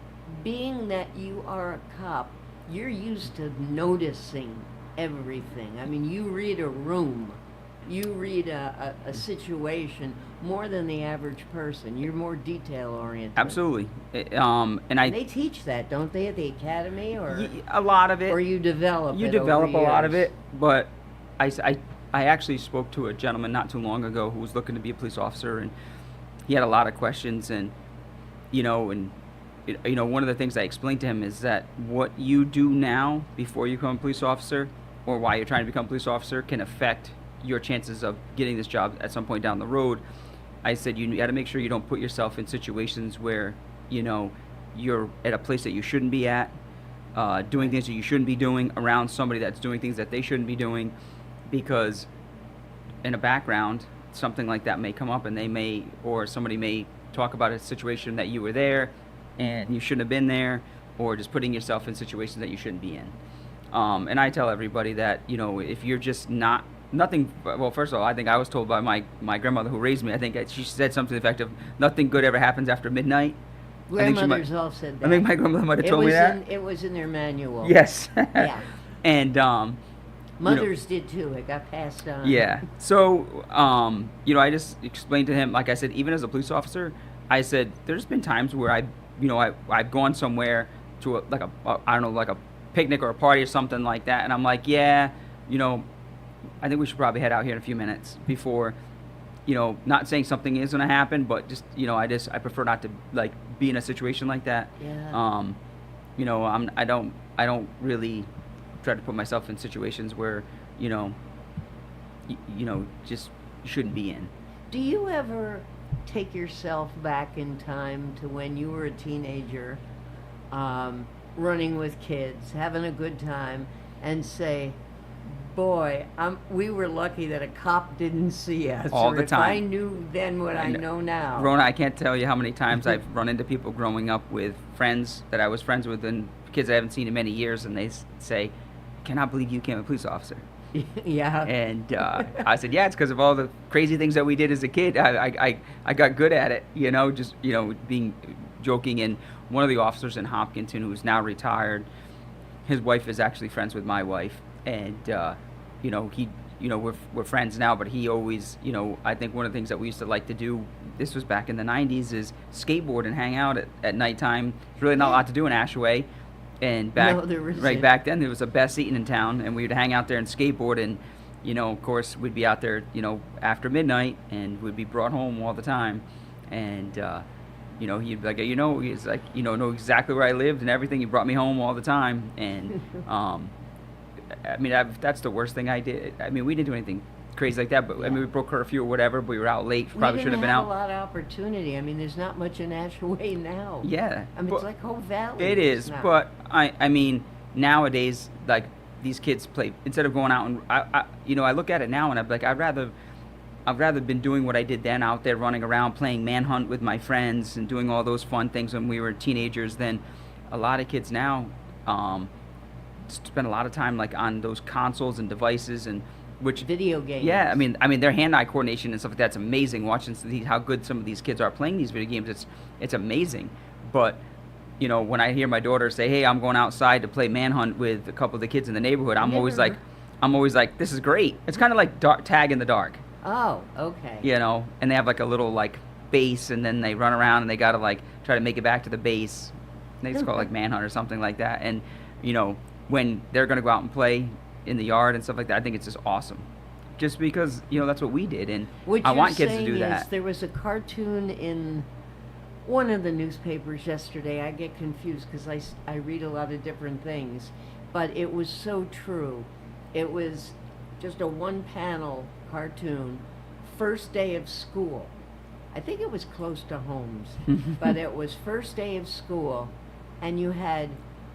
Being that you are a cop, you're used to noticing everything. I mean, you read a room. You read a situation more than the average person. You're more detail oriented. Absolutely. And they teach that, don't they, at the academy, or a lot of it, or you develop. You it develop over a lot of years? it, but I actually spoke to a gentleman not too long ago who was looking to be a police officer, and he had a lot of questions, and one of the things I explained to him is that what you do now before you become a police officer, or why you're trying to become a police officer, can affect your chances of getting this job at some point down the road. I said you got to make sure you don't put yourself in situations where you're at a place that you shouldn't be at, doing things that you shouldn't be doing around somebody that's doing things that they shouldn't be doing, because in a background something like that may come up, and somebody may talk about a situation that you were there and you shouldn't have been there, or just putting yourself in situations that you shouldn't be in. And I tell everybody that if you're just nothing. Well, first of all, I think I was told by my grandmother who raised me. I think she said something to the effect of, "Nothing good ever happens after midnight." Grandmothers all said that. I think my grandmother might have told me that. It was in their manual. Yes. Yeah. And mothers did too. It got passed on. Yeah. So I just explained to him, like I said, even as a police officer, I said there's been times where I've gone somewhere to a picnic or a party or something like that, and I'm like, yeah, I think we should probably head out here in a few minutes before, not saying something is going to happen, but just, I prefer not to like be in a situation like that. Yeah. I don't really try to put myself in situations where, just shouldn't be in. Do you ever take yourself back in time to when you were a teenager, running with kids, having a good time, and say, boy, we were lucky that a cop didn't see us. All the if time. I knew then what I know now. Rona, I can't tell you how many times I've run into people growing up with friends that I was friends with and kids I haven't seen in many years, and they say, cannot believe you became a police officer. Yeah. And I said, yeah, it's because of all the crazy things that we did as a kid. I got good at it, just, being joking. And one of the officers in Hopkinton, who's now retired, his wife is actually friends with my wife. And, we're friends now, but he always, I think one of the things that we used to like to do, this was back in the 90s, is skateboard and hang out at nighttime. There's really not a lot to do in Ashaway. And back then there was a Best Eating in town, and we would hang out there and skateboard, and, of course, we'd be out there, after midnight, and we'd be brought home all the time. And, he'd be like, he's like, know exactly where I lived and everything. He brought me home all the time. And, that's the worst thing I did. We didn't do anything crazy like that, but we broke curfew or whatever, but we were out late. Probably should have been out. We didn't have a lot of opportunity. There's not much in Ashaway now. Yeah. It's like Hope Valley. It is, now. but nowadays, like, these kids play, instead of going out and, I look at it now and I'm like, I'd rather been doing what I did then, out there running around playing manhunt with my friends and doing all those fun things when we were teenagers, than a lot of kids now spend a lot of time like on those consoles and devices, and which video games. Yeah, their hand-eye coordination and stuff like that's amazing. Watching how good some of these kids are playing these video games, it's amazing. But when I hear my daughter say, "Hey, I'm going outside to play manhunt with a couple of the kids in the neighborhood," I'm always like, "This is great." It's kind of like tag in the dark. Oh, okay. And they have like a little like base, and then they run around and they gotta like try to make it back to the base. They just call it like manhunt or something like that. And when they're gonna go out and play in the yard and stuff like that, I think it's just awesome. just because that's what we did, and What I you're want kids to saying do is that. There was a cartoon in one of the newspapers yesterday. I get confused because I read a lot of different things, but it was so true. It was just a one-panel cartoon, first day of school. I think it was close to Holmes, but it was first day of school, and you had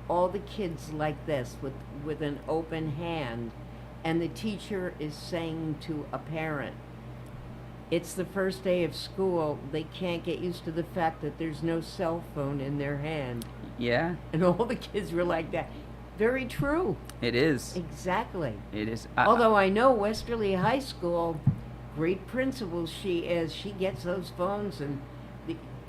all the kids like this with an open hand, and the teacher is saying to a parent, it's the first day of school, they can't get used to the fact that there's no cell phone in their hand. Yeah, And all the kids were like that. Very true. it is. Exactly. It is. Although I know Westerly High School, great principal she is, she gets those phones and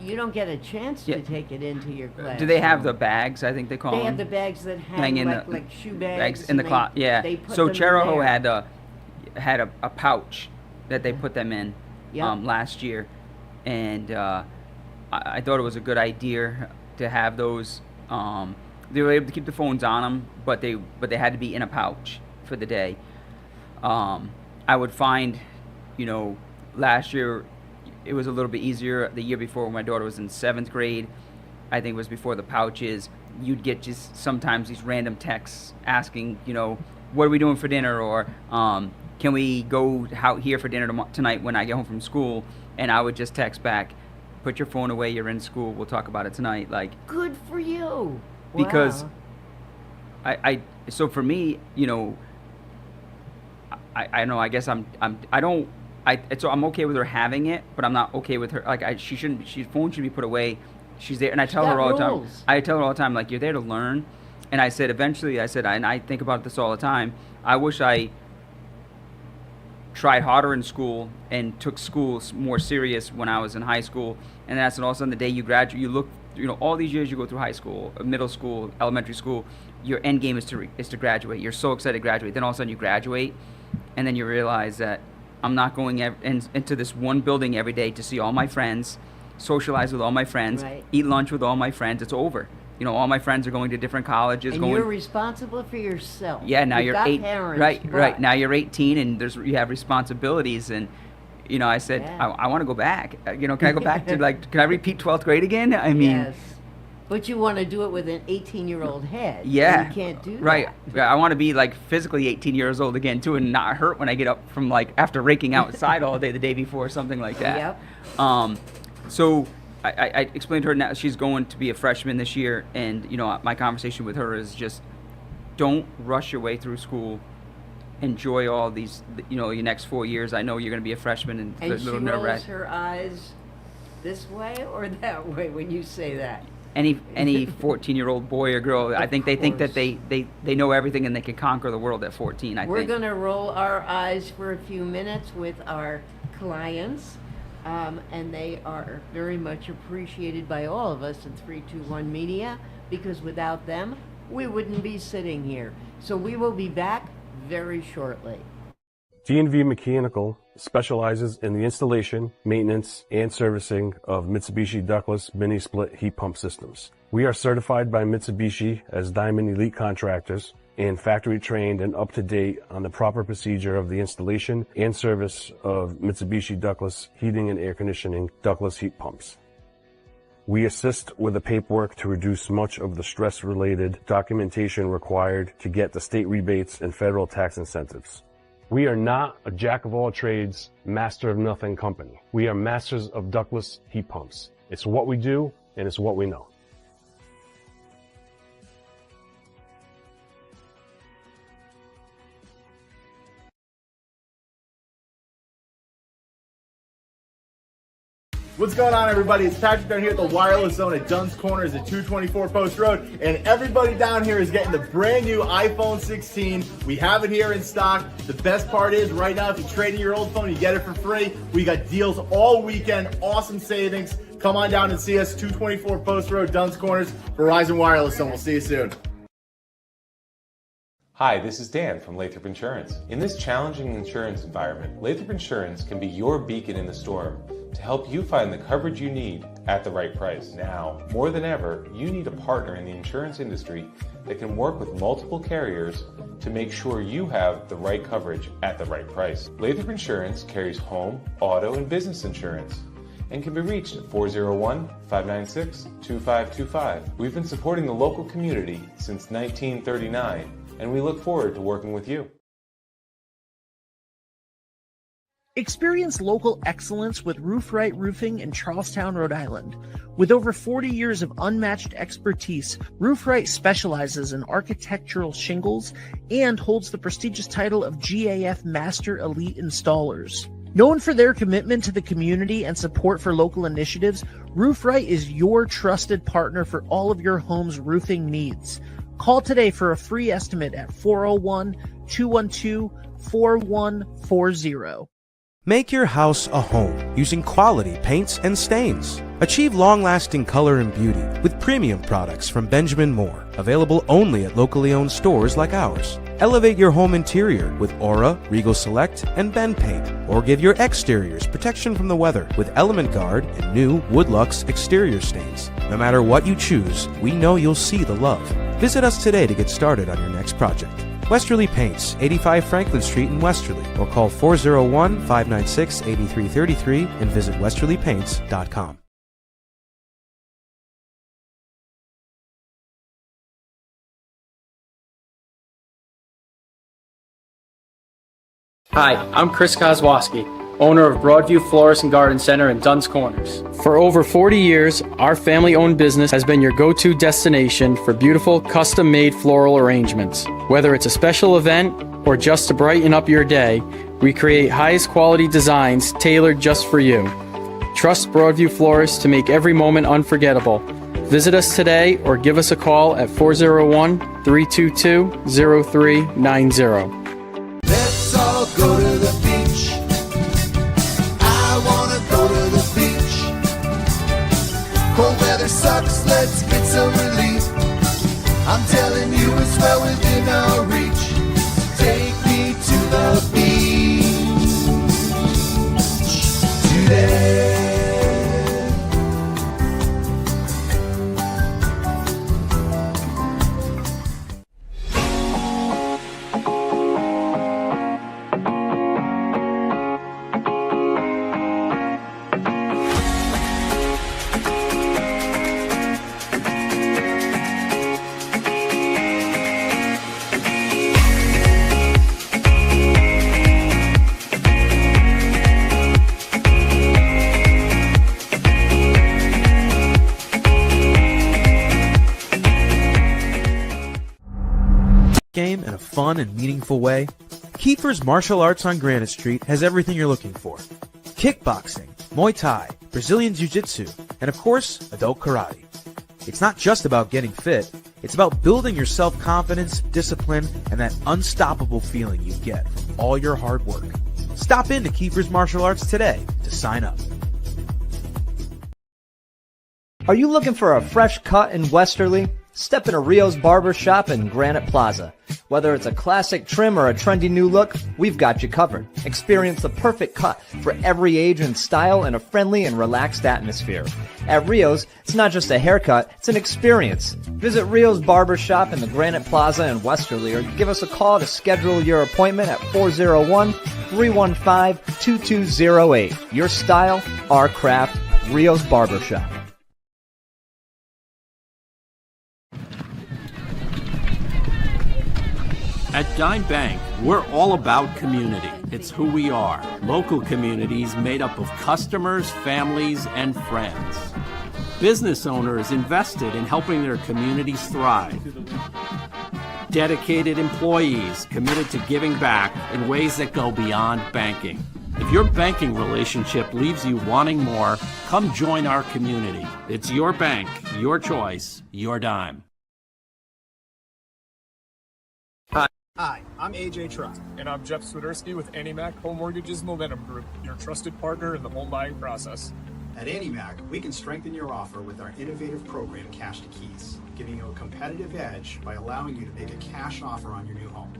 you don't get a chance Yeah. to take it into your class. Do they have the bags? I think they call They them. have the bags that hang in like shoe bags. in the and closet. Yeah. They put So them in Cheraho there. had a pouch that they put them in Yep. last year, and I thought it was a good idea to have those. They were able to keep the phones on them, but they had to be in a pouch for the day. I would find, last year it was a little bit easier. The year before, when my daughter was in 7th grade, I think it was before the pouches, you'd get just sometimes these random texts asking, what are we doing for dinner, or can we go out here for dinner tonight when I get home from school? And I would just text back, put your phone away, you're in school, we'll talk about it tonight. Like, Good for you. because Wow. so for me, I know, I guess I'm okay with her having it, but I'm not okay with her, like, phone should be put away. She's there, and I tell her all the time. I tell her all the time, like, you're there to learn. And I said, eventually, and I think about this all the time, I wish I tried harder in school and took school more serious when I was in high school. And that's all of a sudden the day you graduate, you look, all these years you go through high school, middle school, elementary school, your end game is to graduate. You're so excited to graduate. Then all of a sudden you graduate, and then you realize that I'm not going into this one building every day to see all my friends, socialize with all my friends, Right. eat lunch with all my friends. It's over. All my friends are going to different colleges. And you're responsible for yourself. Yeah, now You've you're got 8. Parents, right. but- Now you're 18, and you have responsibilities. And I said, Yeah. I want to go back. Can I go back to can I repeat 12th grade again? I mean, Yes. But you want to do it with an 18-year-old head. yeah, And you can't do right. that. Yeah, I want to be physically 18 years old again too, and not hurt when I get up from after raking outside all day the day before, or something like that. Yep. So I explained to her now she's going to be a freshman this year, and my conversation with her is just don't rush your way through school. Enjoy all these, your next 4 years. I know you're going to be a freshman, and And a she little rolls nerve-wrack. her eyes this way or that way when you say that. Any 14-year-old boy or girl, I think they think that they know everything and they can conquer the world at 14. We're think. going to roll our eyes for a few minutes with our clients, and they are very much appreciated by all of us at 321 Media, because without them, we wouldn't be sitting here. So we will be back very shortly. D&V Mechanical specializes in the installation, maintenance, and servicing of Mitsubishi ductless mini-split heat pump systems. We are certified by Mitsubishi as Diamond Elite Contractors and factory trained and up to date on the proper procedure of the installation and service of Mitsubishi ductless heating and air conditioning ductless heat pumps. We assist with the paperwork to reduce much of the stress-related documentation required to get the state rebates and federal tax incentives. We are not a jack-of-all-trades, master-of-nothing company. We are masters of ductless heat pumps. It's what we do, and it's what we know. What's going on, everybody? It's Patrick down here at the Wireless Zone at Dunn's Corners at 224 Post Road, and everybody down here is getting the brand new iPhone 16. We have it here in stock. The best part is, right now, if you trade in your old phone, you get it for free. We got deals all weekend, awesome savings. Come on down and see us, 224 Post Road, Dunn's Corners, Verizon Wireless Zone. We'll see you soon. Hi, this is Dan from Lathrop Insurance. In this challenging insurance environment, Lathrop Insurance can be your beacon in the storm to help you find the coverage you need at the right price. Now, more than ever, you need a partner in the insurance industry that can work with multiple carriers to make sure you have the right coverage at the right price. Lathrop Insurance carries home, auto, and business insurance and can be reached at 401-596-2525. We've been supporting the local community since 1939, and we look forward to working with you. Experience local excellence with Roof Right Roofing in Charlestown, Rhode Island. With over 40 years of unmatched expertise, Roof Right specializes in architectural shingles and holds the prestigious title of GAF Master Elite Installers. Known for their commitment to the community and support for local initiatives, Roof Right is your trusted partner for all of your home's roofing needs. Call today for a free estimate at 401-212-4140. Make your house a home using quality paints and stains. Achieve long-lasting color and beauty with premium products from Benjamin Moore, available only at locally owned stores like ours. Elevate your home interior with Aura, Regal Select, and Ben Paint, or give your exteriors protection from the weather with Element Guard and new Woodlux exterior stains. No matter what you choose, we know you'll see the love. Visit us today to get started on your next project. Westerly Paints, 85 Franklin Street in Westerly, or call 401-596-8333 and visit westerlypaints.com. Hi, I'm Chris Kozłowski, owner of Broadview Florist and Garden Center in Duns Corners. For over 40 years, our family-owned business has been your go-to destination for beautiful, custom-made floral arrangements. Whether it's a special event or just to brighten up your day, we create highest quality designs tailored just for you. Trust Broadview Florists to make every moment unforgettable. Visit us today or give us a call at 401-322-0390. Let's all go to the beach. I wanna go to the beach. Cold weather sucks, let's get some relief. I'm telling you it's well within our reach. Take me to the beach today. Game in a fun and meaningful way? Kiefer's Martial Arts on Granite Street has everything you're looking for. Kickboxing, Muay Thai, Brazilian Jiu-Jitsu, and of course, adult karate. It's not just about getting fit, it's about building your self-confidence, discipline, and that unstoppable feeling you get from all your hard work. Stop into Kiefer's Martial Arts today to sign up. Are you looking for a fresh cut in Westerly? Step into Rio's Barber Shop in Granite Plaza. Whether it's a classic trim or a trendy new look, we've got you covered. Experience the perfect cut for every age and style in a friendly and relaxed atmosphere. At Rio's, it's not just a haircut, it's an experience. Visit Rio's Barber Shop in the Granite Plaza in Westerly or give us a call to schedule your appointment at 401-315-2208. Your style, our craft, Rio's Barber Shop. At Dime Bank, we're all about community. It's who we are. Local communities made up of customers, families, and friends. Business owners invested in helping their communities thrive. Dedicated employees committed to giving back in ways that go beyond banking. If your banking relationship leaves you wanting more, come join our community. It's your bank, your choice, your dime. Hi, I'm AJ Truck. And I'm Jeff Swiderski with AnnieMac Home Mortgage's Momentum Group, your trusted partner in the home buying process. At AnnieMac, we can strengthen your offer with our innovative program, Cash to Keys, giving you a competitive edge by allowing you to make a cash offer on your new home.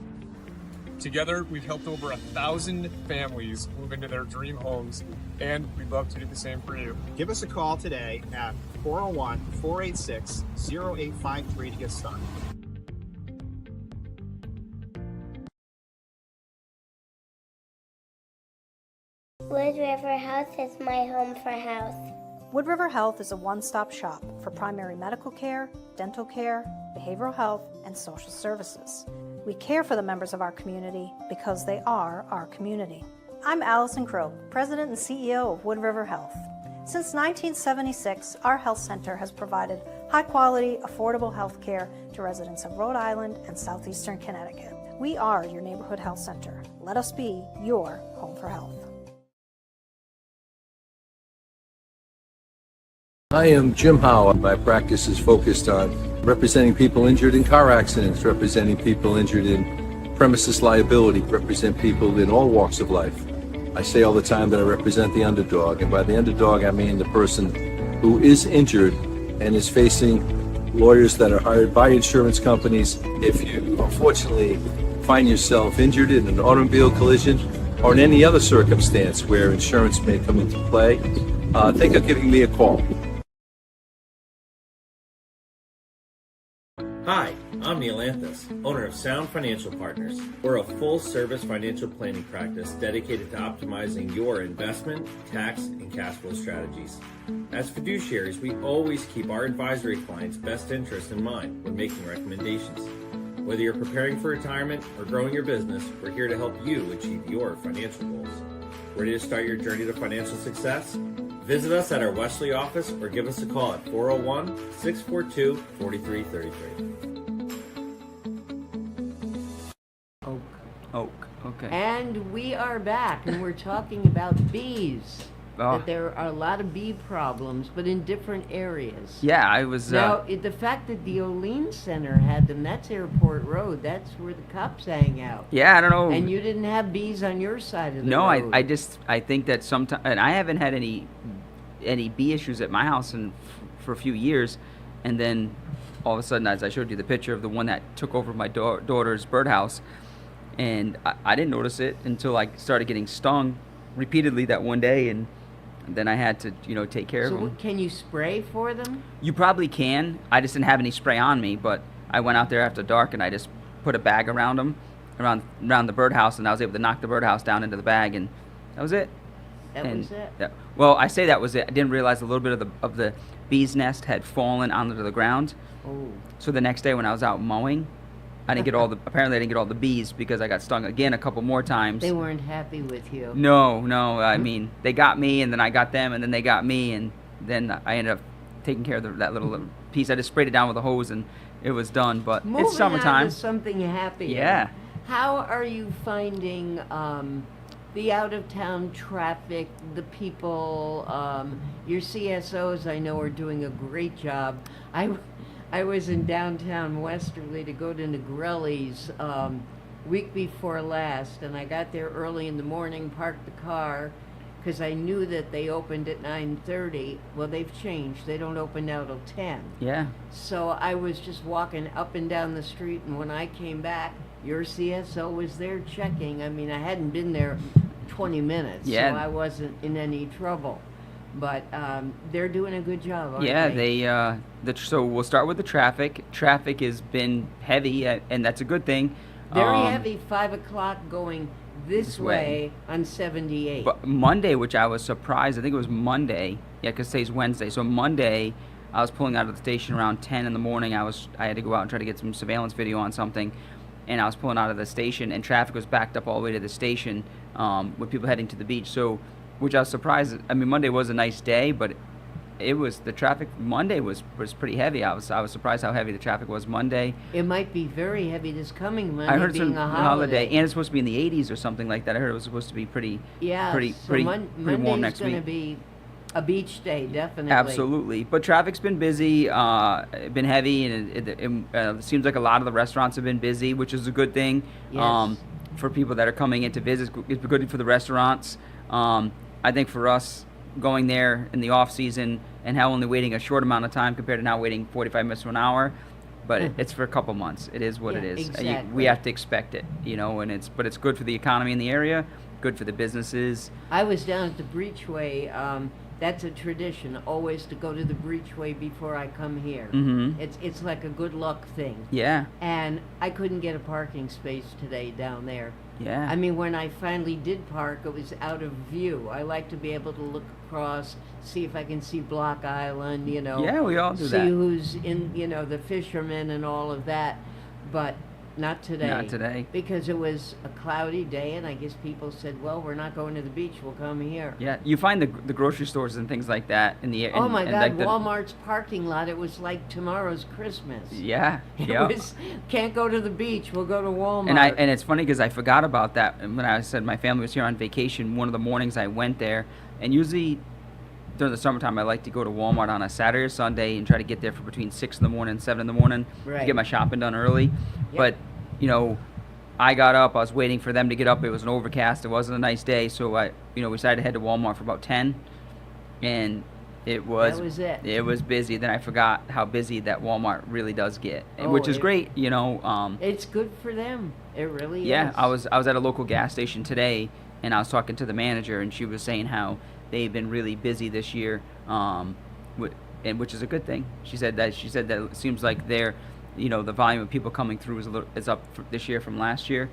Together, we've helped over 1,000 families move into their dream homes, and we'd love to do the same for you. Give us a call today at 401-486-0853 to get started. Wood River House is my home for house. Wood River Health is a one-stop shop for primary medical care, dental care, behavioral health, and social services. We care for the members of our community because they are our community. I'm Allison Croak, President and CEO of Wood River Health. Since 1976, our health center has provided high-quality, affordable health care to residents of Rhode Island and southeastern Connecticut. We are your neighborhood health center. Let us be your home for health. I am Jim Howie. My practice is focused on representing people injured in car accidents, representing people injured in premises liability, represent people in all walks of life. I say all the time that I represent the underdog, and by the underdog I mean the person who is injured and is facing lawyers that are hired by insurance companies. If you unfortunately find yourself injured in an automobile collision or in any other circumstance where insurance may come into play, think of giving me a call. Hi, I'm Neil Anthus, owner of Sound Financial Partners. We're a full-service financial planning practice dedicated to optimizing your investment, tax, and cash flow strategies. As fiduciaries, we always keep our advisory clients' best interest in mind when making recommendations. Whether you're preparing for retirement or growing your business, we're here to help you achieve your financial goals. Ready to start your journey to financial success? Visit us at our Westerly office or give us a call at 401-642-4333. Oak. Okay. And we are back, and we're talking about bees. Oh. That there are a lot of bee problems, but in different areas. Yeah, I was. Now, the fact that the Olean Center had them, that's Airport Road. That's where the cops hang out. Yeah, I don't know. And you didn't have bees on your side of the No, road. I think that sometimes, and I haven't had any bee issues at my house for a few years, and then all of a sudden, as I showed you the picture of the one that took over my daughter's birdhouse, and I didn't notice it until I started getting stung repeatedly that one day, and then I had to, take care of them. So can you spray for them? You probably can. I just didn't have any spray on me, but I went out there after dark and I just put a bag around them, around the birdhouse, and I was able to knock the birdhouse down into the bag, and that was it. That was it? Well, I say that was it. I didn't realize a little bit of the bee's nest had fallen onto the ground. Oh. So the next day when I was out mowing, apparently I didn't get all the bees because I got stung again a couple more times. They weren't happy with you. No. I mean, they got me, and then I got them, and then they got me, and then I ended up taking care of that little piece. I just sprayed it down with a hose, and it was done. But Moving it's summertime. on to something happier. Yeah. How are you finding the out-of-town traffic, the people, your CSOs I know are doing a great job. I was in downtown Westerly to go to Negrelli's week before last, and I got there early in the morning, parked the car, because I knew that they opened at 9:30. Well, they've changed. They don't open now till 10. Yeah. So I was just walking up and down the street, and when I came back, your CSO was there checking. I mean, I hadn't been there 20 minutes, Yeah. so I wasn't in any trouble. But they're doing a good job, aren't Yeah, they? so we'll start with the traffic. Traffic has been heavy, and that's a good thing. Very heavy, 5 o'clock going this way on 78. But Monday, which I was surprised, I think it was Monday. Yeah, because today's Wednesday. So Monday, I was pulling out of the station around 10 in the morning. I had to go out and try to get some surveillance video on something. And I was pulling out of the station, and traffic was backed up all the way to the station with people heading to the beach. So, which I was surprised. I mean, Monday was a nice day, but the traffic Monday was pretty heavy. I was surprised how heavy the traffic was Monday. It might be very heavy this coming Monday, I heard it's being a holiday. and it's supposed to be in the 80s or something like that. I heard it was supposed to be pretty warm Monday's next week. going to be a beach day, definitely. Absolutely, but traffic's been busy, been heavy, and it seems like a lot of the restaurants have been busy, which is a good thing. Yes. For people that are coming in to visit, it's good for the restaurants. I think for us, going there in the off season and how only waiting a short amount of time compared to now waiting 45 minutes to an hour, but it's for a couple months. It is what Yeah, it is. exactly. We have to expect it, and it's good for the economy in the area, good for the businesses. I was down at the Breachway. That's a tradition, always to go to the Breachway before I come here. Mhm. It's like a good luck thing. Yeah. And I couldn't get a parking space today down there. Yeah. I mean, when I finally did park, it was out of view. I like to be able to look across, see if I can see Block Island, Yeah, we all do see that. who's in, the fishermen and all of that. But not today. Not today. Because it was a cloudy day, and I guess people said, well, we're not going to the beach, we'll come here. Yeah, you find the grocery stores and things like that in the Oh my and God, like Walmart's parking lot, it was like tomorrow's Christmas. Yeah, It yeah. was, can't go to the beach, we'll go to Walmart. And it's funny because I forgot about that. And when I said my family was here on vacation, one of the mornings I went there, and usually during the summertime I like to go to Walmart on a Saturday or Sunday and try to get there for between 6 in the morning and 7 in the morning to Right. get my shopping done early. But I got up, I was waiting for them to get up. It was an overcast, it wasn't a nice day, so we decided to head to Walmart for about 10, and it was That was it. It was busy. Then I forgot how busy that Walmart really does get, Oh, which is it- great, It's good for them. It really yeah, is. I was at a local gas station today, and I was talking to the manager, and she was saying how they've been really busy this year, and which is a good thing. She said that it seems like the volume of people coming through is up this year from last year,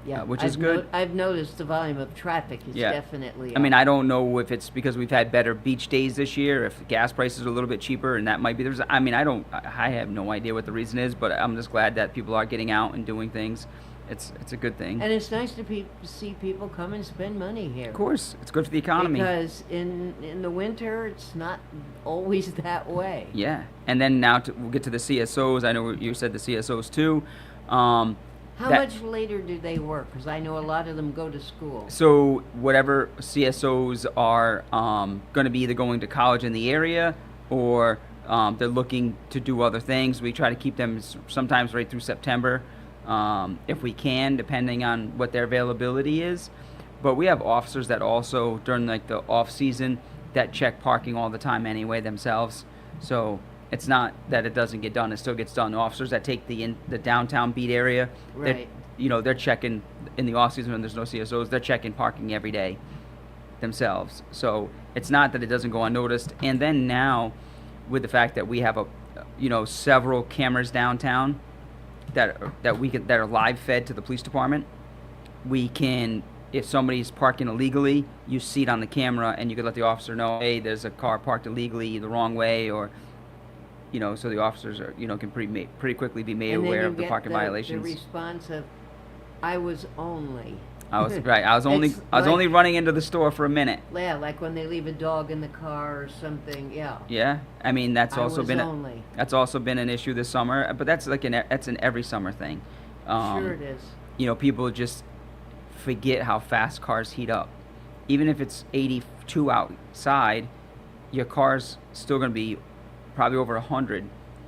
Yeah, which is good. I've noticed the volume of traffic is definitely I mean, up. I don't know if it's because we've had better beach days this year, if gas prices are a little bit cheaper, and that might be the reason. I mean, I have no idea what the reason is, but I'm just glad that people are getting out and doing things. It's a good thing. And it's nice to see people come and spend money here. Of course, it's good for the economy. Because in the winter, it's not always that way. Yeah, and then now we'll get to the CSOs. I know you said the CSOs too. How much later do they work? Because I know a lot of them go to school. So whatever CSOs are going to be either going to college in the area or they're looking to do other things. We try to keep them sometimes right through September if we can, depending on what their availability is. But we have officers that also, during like the off season, that check parking all the time anyway themselves. So it's not that it doesn't get done; it still gets done. Officers that take the downtown beat area, Right. they're checking in the off season when there's no CSOs. They're checking parking every day themselves. So it's not that it doesn't go unnoticed. And then now, with the fact that we have several cameras downtown that are live fed to the police department, we can, if somebody's parking illegally, you see it on the camera and you can let the officer know, hey, there's a car parked illegally the wrong way, or so the officers are can pretty quickly be made And then aware you of the get parking violations. The response of, I was only. I was right. I was It's only like- running into the store for a minute. Yeah, like when they leave a dog in the car or something. Yeah. Yeah, I mean that's I also was been only. that's also been an issue this summer, but that's that's an every summer thing. Sure it is. People just forget how fast cars heat up. Even if it's 82 outside, your car's still going to be probably over 100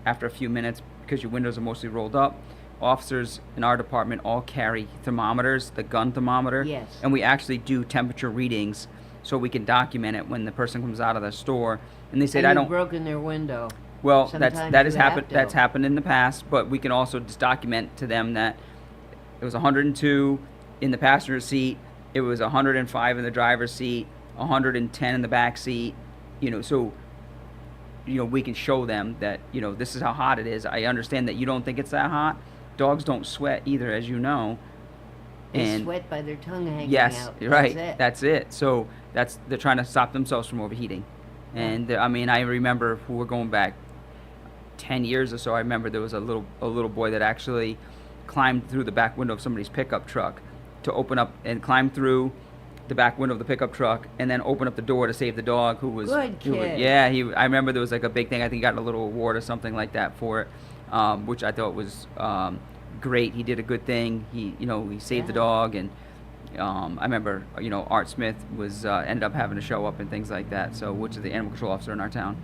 after a few minutes because your windows are mostly rolled up. Officers in our department all carry thermometers, the gun thermometer. Yes. And we actually do temperature readings so we can document it when the person comes out of the store. And they said, And I you've don't. broken their window. Well, Sometimes that has you happened. have to. That's happened in the past, but we can also just document to them that it was 102 in the passenger seat, it was 105 in the driver's seat, 110 in the back seat. So we can show them that this is how hot it is. I understand that you don't think it's that hot. Dogs don't sweat either, as you know. They sweat by their tongue hanging Yes, out. right. That's it. So they're trying to stop themselves from overheating. And I mean, I remember we're going back 10 years or so. I remember there was a little boy that actually climbed through the back window of somebody's pickup truck to open up and climb through the back window of the pickup truck and then open up the door to save the dog who was Good kid. I remember there was like a big thing. I think he got a little award or something like that for it, which I thought was great. He did a good thing. He saved the dog, and I remember Art Smith was ended up having to show up and things like that, so which is the animal control officer in our town.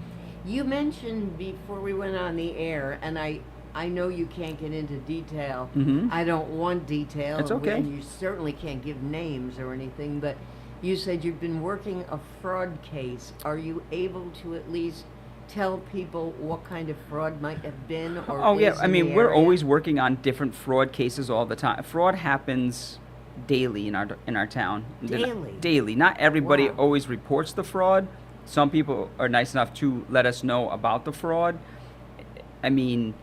You mentioned before we went on the air, and I know you can't get into detail. Mhm. I don't want detail. It's okay. And you certainly can't give names or anything, but you said you've been working a fraud case. Are you able to at least tell people what kind of fraud might have been or Oh yeah, is I in mean the we're area? always working on different fraud cases all the time. Fraud happens daily in our town. Daily? Daily. Not everybody Wow. always reports the fraud. Some people are nice enough to let us know about the fraud. I mean,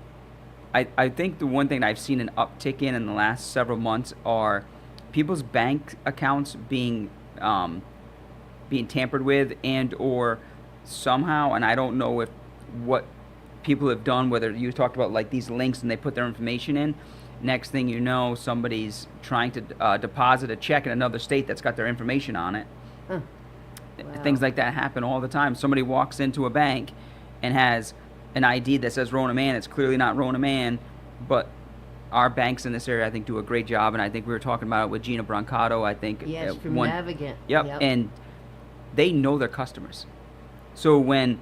I think the one thing I've seen an uptick in the last several months are people's bank accounts being tampered with and or somehow, and I don't know if what people have done, whether you talked about like these links and they put their information in, next thing you know, somebody's trying to deposit a check in another state that's got their information on it. Huh. Things like that happen all the time. Somebody walks into a bank and has an ID that says Rona Mann. It's clearly not Rona Mann, but our banks in this area, I think, do a great job, and I think we were talking about it with Gina Brancato, I think. Yes, from one. Navigant. Yep, and they know their customers. So when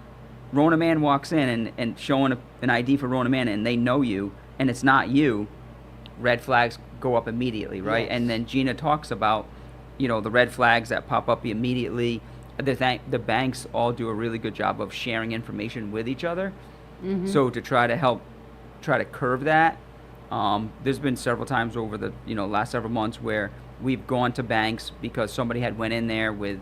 Rona Mann walks in and showing an ID for Rona Mann and they know you and it's not you, red flags go up immediately, right? Yes. And then Gina talks about, the red flags that pop up immediately. The banks all do a really good job of sharing information with each other. Mhm. So to try to curb that, there's been several times over the last several months where we've gone to banks because somebody had went in there with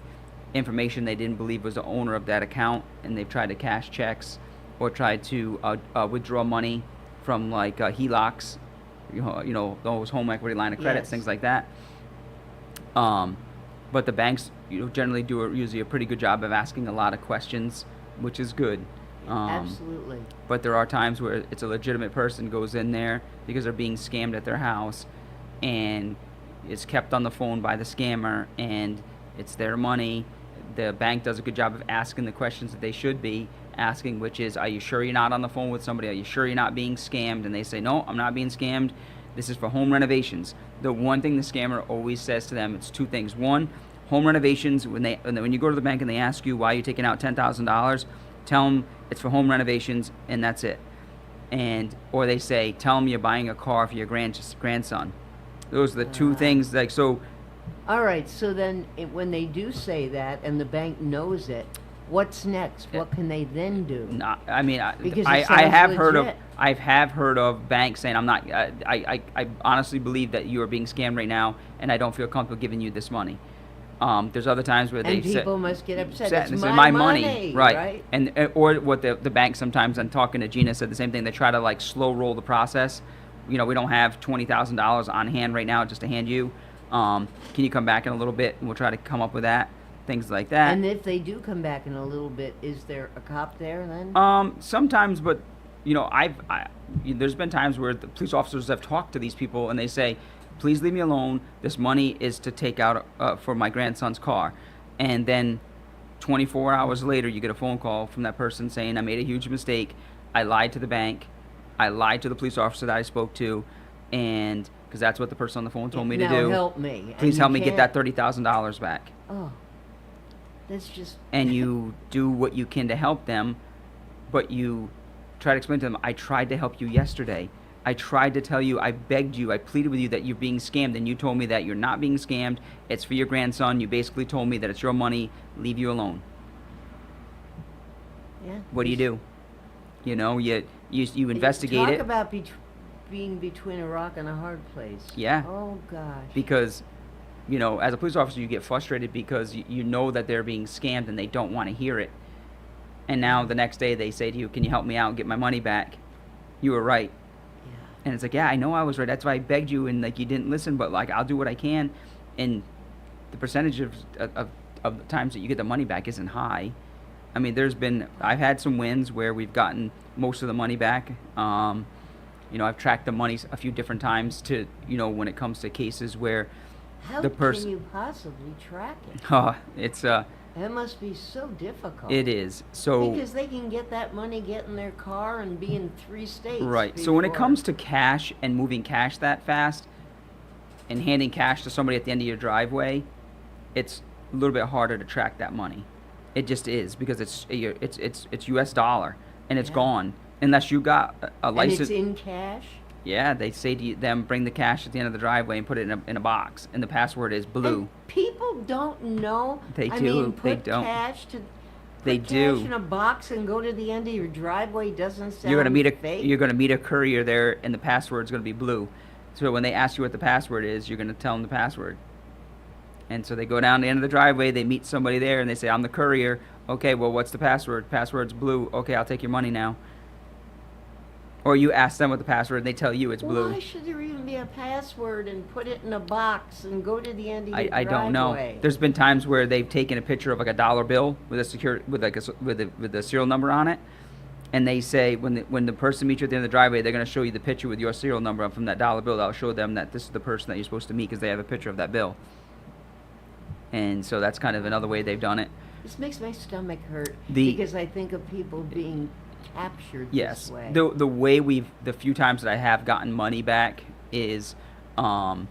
information they didn't believe was the owner of that account, and they've tried to cash checks or tried to withdraw money from like HELOCs, those home equity line of credits, Yes. things like that. But the banks generally do usually a pretty good job of asking a lot of questions, which is good. Absolutely. But there are times where it's a legitimate person goes in there because they're being scammed at their house and is kept on the phone by the scammer and it's their money. The bank does a good job of asking the questions that they should be asking, which is, are you sure you're not on the phone with somebody? Are you sure you're not being scammed? And they say, no, I'm not being scammed. This is for home renovations. The one thing the scammer always says to them, it's two things. One, home renovations, when you go to the bank and they ask you why you're taking out $10,000, tell them it's for home renovations and that's it. Or they say, tell them you're buying a car for your grandson. Those are the two things. All right, so then when they do say that and the bank knows it, what's next? What can they then do? Because I it sounds have heard of legit. banks saying, I'm not. I honestly believe that you are being scammed right now, and I don't feel comfortable giving you this money. There's other times where And people must get upset. and It's they say, my money, money, right? right? And or what the bank sometimes, I'm talking to Gina, said the same thing. They try to like slow roll the process. We don't have $20,000 on hand right now just to hand you. Can you come back in a little bit and we'll try to come up with that, things like that. And if they do come back in a little bit, is there a cop there then? Sometimes, but there's been times where the police officers have talked to these people and they say, please leave me alone. This money is to take out for my grandson's car. And then 24 hours later, you get a phone call from that person saying, I made a huge mistake. I lied to the bank. I lied to the police officer that I spoke to. And because that's what the person on the phone told me to Now do. help me. Please And help you me get can't- that $30,000 back. Oh, that's just... And you do what you can to help them, but you try to explain to them, I tried to help you yesterday. I tried to tell you, I begged you, I pleaded with you that you're being scammed, and you told me that you're not being scammed. It's for your grandson. You basically told me that it's your money. Leave you alone. Yeah. What do? You investigate Talk it. about being between a rock and a hard place. Yeah. Oh, gosh. Because, as a police officer, you get frustrated because you know that they're being scammed and they don't want to hear it. And now the next day they say to you, can you help me out and get my money back? You were right. Yeah. And it's like, yeah, I know I was right. That's why I begged you, and you didn't listen. But I'll do what I can. And the percentage of the times that you get the money back isn't high. I mean, I've had some wins where we've gotten most of the money back. I've tracked the money a few different times to, when it comes to cases where How the person. can you possibly track it? It's That must be so difficult. It is. So because they can get that money, get in their car, and be in 3 states. right. So when it before- comes to cash and moving cash that fast, and handing cash to somebody at the end of your driveway, it's a little bit harder to track that money. It just is because it's U.S. dollar and it's gone unless you got a license. And it's in cash. Yeah, they say to them, bring the cash at the end of the driveway and put it in a box, and the password is blue. And people don't know. They I do. mean, They put don't. cash to. They Put do. cash in a box and go to the end of your driveway doesn't sound You're gonna fake. meet a courier there, and the password's gonna be blue. So when they ask you what the password is, you're gonna tell them the password. And so they go down the end of the driveway, they meet somebody there, and they say, "I'm the courier." Okay, well, what's the password? Password's blue. Okay, I'll take your money now. Or you ask them what the password, and they tell you it's blue. Why should there even be a password and put it in a box and go to the end of your driveway? I don't know. There's been times where they've taken a picture of like a dollar bill with a serial number on it, and they say when the person meets you at the end of the driveway, they're going to show you the picture with your serial number from that dollar bill. That'll show them that this is the person that you're supposed to meet because they have a picture of that bill. And so that's kind of another way they've done it. This makes my stomach hurt The- because I think of people being captured Yes. this way. The way the few times that I have gotten money back is if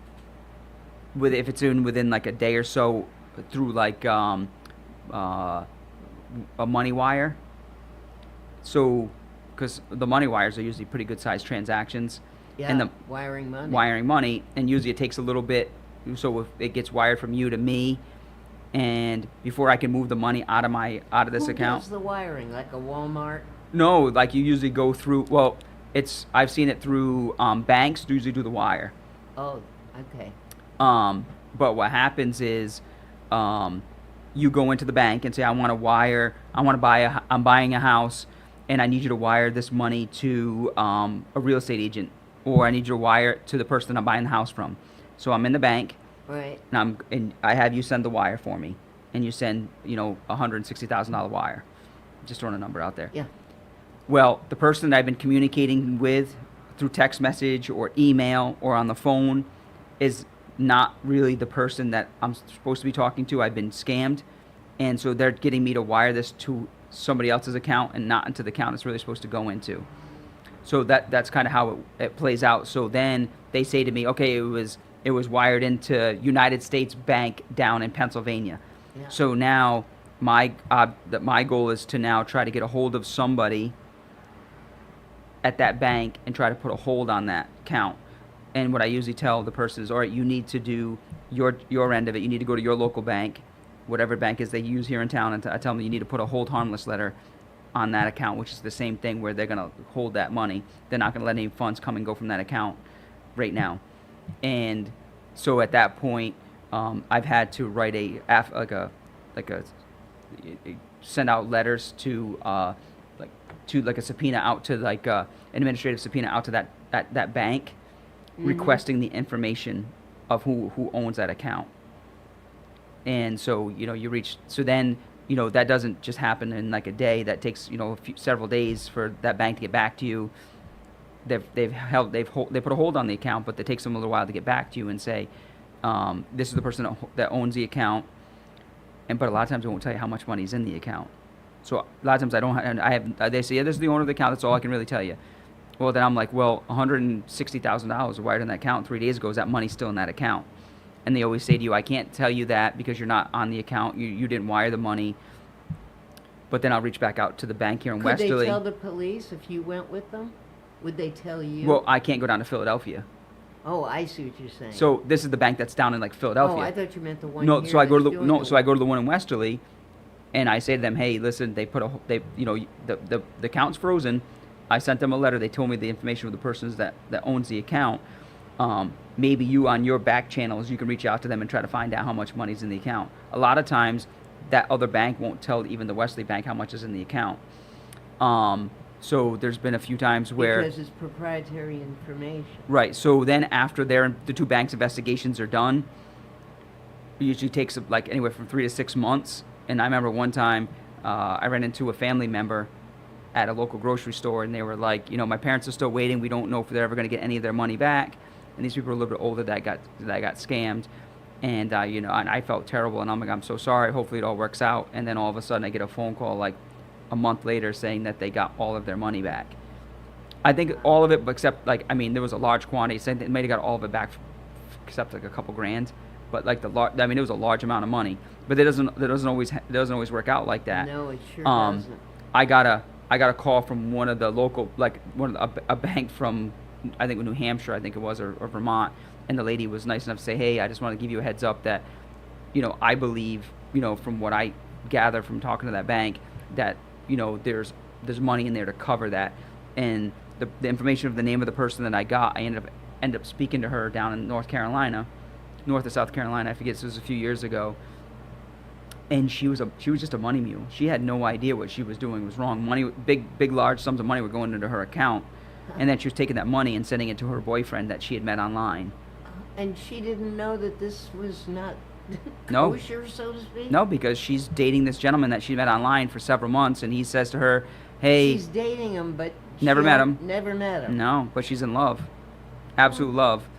it's within like a day or so through like a money wire. So, because the money wires are usually pretty good sized transactions. Yeah, And the wiring money. And usually it takes a little bit. So if it gets wired from you to me, and before I can move the money out of this Who account. does the wiring? Like a Walmart? No, like you usually go through. Well, I've seen it through banks. Usually do the wire. Oh, okay. But what happens is, you go into the bank and say, I'm buying a house, and I need you to wire this money to a real estate agent, or I need you to wire it to the person I'm buying the house from. So I'm in the bank, right? And I have you send the wire for me, and you send $160,000 wire. Just throwing a number out there. Yeah. Well, the person that I've been communicating with through text message or email or on the phone is not really the person that I'm supposed to be talking to. I've been scammed, and so they're getting me to wire this to somebody else's account and not into the account it's really supposed to go into. So that's kind of how it plays out. So then they say to me, okay, it was wired into United States Bank down in Pennsylvania. Yeah. So now my goal is to now try to get a hold of somebody at that bank and try to put a hold on that account. And what I usually tell the person is, all right, you need to do your end of it. You need to go to your local bank, whatever bank is they use here in town, and I tell them you need to put a hold harmless letter on that account, which is the same thing where they're going to hold that money. They're not going to let any funds come and go from that account right now. And so at that point, I've had to write send out letters to a subpoena out to an administrative subpoena out to that bank, requesting the information of who owns that account. And so then that doesn't just happen in like a day. That takes several days for that bank to get back to you. They put a hold on the account, but it takes them a little while to get back to you and say, this is the person that owns the account. But a lot of times they won't tell you how much money is in the account. So a lot of times they say, yeah, this is the owner of the account. That's all I can really tell you. Well, then I'm like, well, $160,000 were wired in that account 3 days ago. Is that money still in that account? And they always say to you, I can't tell you that because you're not on the account. You didn't wire the money. But then I'll reach back out to the bank here in Westerly. Could they tell the police if you went with them? Would they tell you? Well, I can't go down to Philadelphia. Oh, I see what you're saying. So this is the bank that's down in like Philadelphia. Oh, I thought you meant the one. No, here so I go to that's so I go to the one in Westerly, and I say to them, hey, listen, the account's frozen. I sent them a letter. They told me the information of the person that owns the account. Maybe you on your back channels, you can reach out to them and try to find out how much money's in the account. A lot of times, that other bank won't tell even the Westerly bank how much is in the account. So there's been a few times where because it's proprietary information. Right. So then after the two banks' investigations are done, it usually takes like anywhere from 3 to 6 months. And I remember one time I ran into a family member at a local grocery store, and they were like, my parents are still waiting. We don't know if they're ever going to get any of their money back. And these people are a little bit older that got scammed. And, and I felt terrible. And I'm like, I'm so sorry. Hopefully it all works out. And then all of a sudden I get a phone call like a month later saying that they got all of their money back. I think all of it, except there was a large quantity. Saying they might have got all of it back, except like a couple grand. But like it was a large amount of money. But it doesn't always work out like that. No, it sure doesn't. I got a call from one of the local, a bank from, I think New Hampshire, I think it was, or Vermont, and the lady was nice enough to say, hey, I just want to give you a heads up that, I believe, from what I gather from talking to that bank, that there's money in there to cover that. And the information of the name of the person that I got, I ended up speaking to her down in North or South Carolina, I forget, this was a few years ago. And she was just a money mule. She had no idea what she was doing was wrong. Money, big large sums of money were going into her account, and then she was taking that money and sending it to her boyfriend that she had met online. And she didn't know that this was not No. kosher, so to speak? No, because she's dating this gentleman that she met online for several months, and he says to her, "Hey." She's dating him, but Never met him. Never met him. No, but she's in love, absolute love.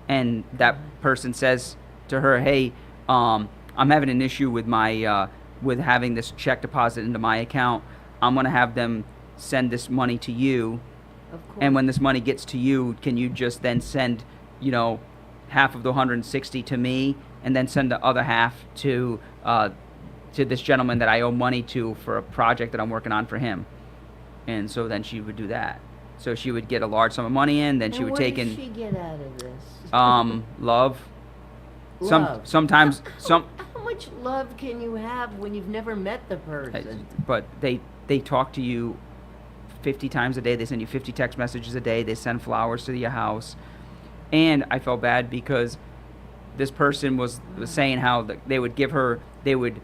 And that person says to her, "Hey, I'm having an issue with my with having this check deposit into my account. I'm gonna have them send this money to you, Of course. and when this money gets to you, can you just then send, half of the 160 to me, and then send the other half to this gentleman that I owe money to for a project that I'm working on for him." And so then she would do that. So she would get a large sum of money in, then she would take in. What does she get out of this? Love. Love. Sometimes How much love can you have when you've never met the person? But they talk to you 50 times a day. They send you 50 text messages a day. They send flowers to your house. And I felt bad because this person was saying how they would give her, they would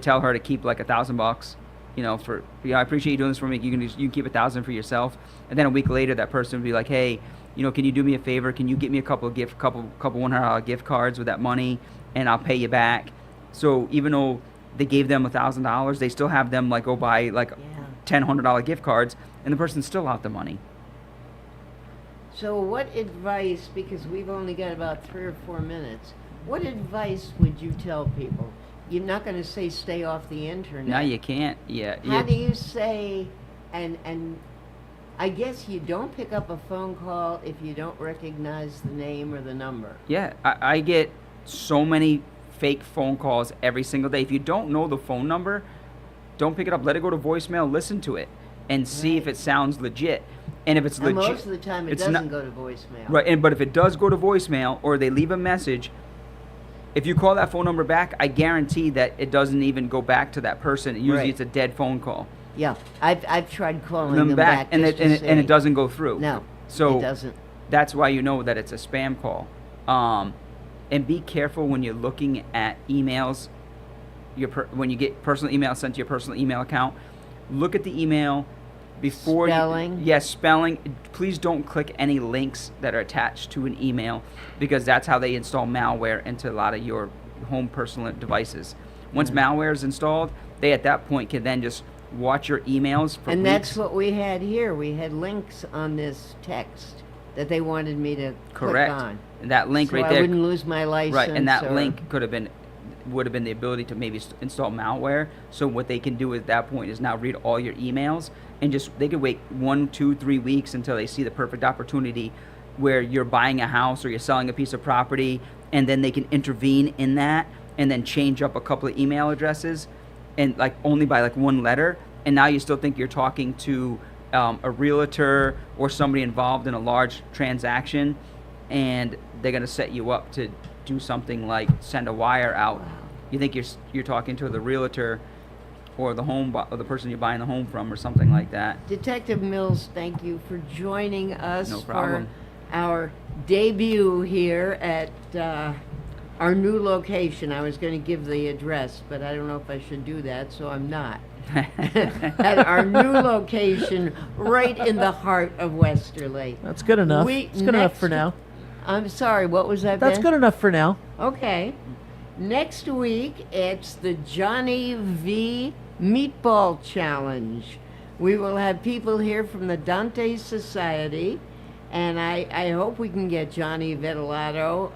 tell her to keep like $1,000, I appreciate you doing this for me. You can keep 1,000 for yourself. And then a week later, that person would be like, "Hey, can you do me a favor? Can you get me a couple $100 gift cards with that money, and I'll pay you back." So even though they gave them $1,000, they still have them go buy $100 gift cards, and the person's still out the money. So what advice, because we've only got about 3 or 4 minutes, what advice would you tell people? You're not going to say stay off the internet. No, you can't. Yeah. How do you say, and I guess you don't pick up a phone call if you don't recognize the name or the number. Yeah, I get so many fake phone calls every single day. If you don't know the phone number, don't pick it up. Let it go to voicemail. Listen to it and see if it sounds legit. And if it's And legit, most of the time it doesn't go to voicemail. Right, but if it does go to voicemail or they leave a message, if you call that phone number back, I guarantee that it doesn't even go back to that person. Usually Right. it's a dead phone call. Yeah, I've tried calling them back and just to and say- it doesn't go through. No, so it doesn't. That's why you know that it's a spam call. And be careful when you're looking at emails. When you get personal email sent to your personal email account, look at the email before Spelling. Yes, spelling. Please don't click any links that are attached to an email, because that's how they install malware into a lot of your home personal devices. Once malware is installed, they at that point can then just watch your emails for And weeks. that's what we had here. We had links on this text that they wanted me to Correct. click on. And that link So right I there. wouldn't lose my license. Right, and that or- link would have been the ability to maybe install malware. So what they can do at that point is now read all your emails, and they could wait 1, 2, 3 weeks until they see the perfect opportunity where you're buying a house or you're selling a piece of property, and then they can intervene in that and then change up a couple of email addresses and only by one letter, and now you still think you're talking to a realtor or somebody involved in a large transaction, and they're going to set you up to do something like send a wire out. You think you're talking to the realtor or the person you're buying the home from or something like that. Detective Mills, thank you for joining us No problem. for our debut here at our new location. I was going to give the address, but I don't know if I should do that, so I'm not. At our new location, right in the heart of Westerly. That's good enough. It's good enough for now. I'm sorry, what was that, That's Ben? good enough for now. Okay. Next week, it's the Johnny V Meatball Challenge. We will have people here from the Dante Society, and I hope we can get Johnny Vitilato.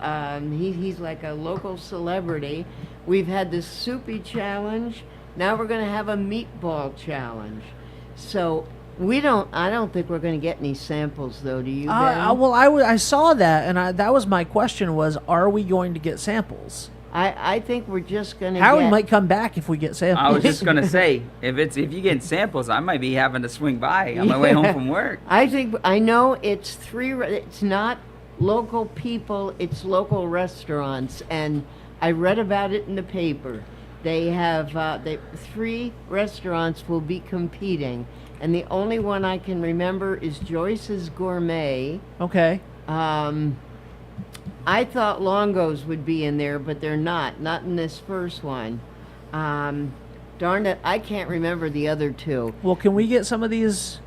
He's like a local celebrity. We've had the Soupy Challenge. Now we're going to have a Meatball Challenge. So I don't think we're going to get any samples, though. Do you, Ben? I saw that, and that was my question was, are we going to get samples? I think we're just going to Howie might come back if we get samples. I was just gonna say, if you get samples, I might be having to swing by on my way home from work. I know it's it's not local people, it's local restaurants, and I read about it in the paper. They have 3 restaurants will be competing, and the only one I can remember is Joyce's Gourmet. Okay. I thought Longo's would be in there, but they're not in this first one. Darn it, I can't remember the other 2. Well, can we get some of these?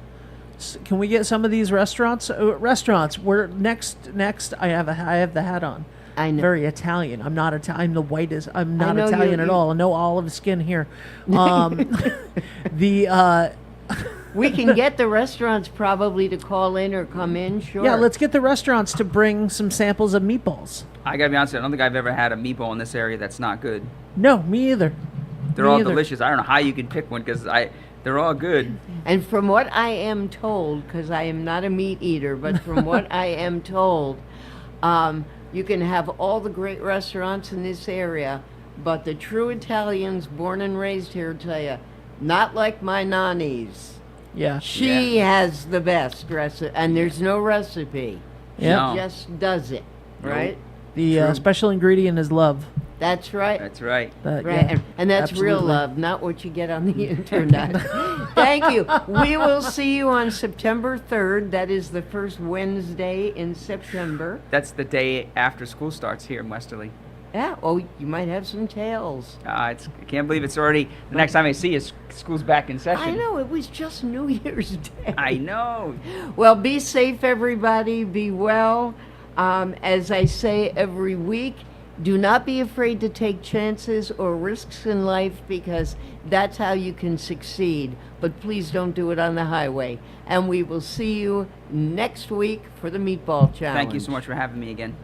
Can we get some of these restaurants? We're next. I have the hat on. I know. Very Italian. I'm not I'm the whitest. I'm not know Italian at you- all. No olive skin here. We can get the restaurants probably to call in or come in, sure. Yeah, let's get the restaurants to bring some samples of meatballs. I gotta be honest, I don't think I've ever had a meatball in this area that's not good. No, me either. They're all delicious. I don't know how you can pick one because they're all good. And from what I am told, because I am not a meat eater, but from what I am told, you can have all the great restaurants in this area, but the true Italians born and raised here tell you, not like my nanny's. Yeah. She has the best recipe, and there's no recipe. Yeah. She just does it, right? The special ingredient is love. That's right. That's right. Right, Yeah, and that's real absolutely. love, not what you get on the internet. Thank you. We will see you on September 3rd. That is the first Wednesday in September. That's the day after school starts here in Westerly. Yeah, oh, you might have some tales. I can't believe it's already, the next time I see you, school's back in session. I know, it was just New Year's Day. I know. Well, be safe, everybody. Be well. As I say every week, do not be afraid to take chances or risks in life because that's how you can succeed. But please don't do it on the highway. And we will see you next week for the Meatball Challenge. Thank you so much for having me again.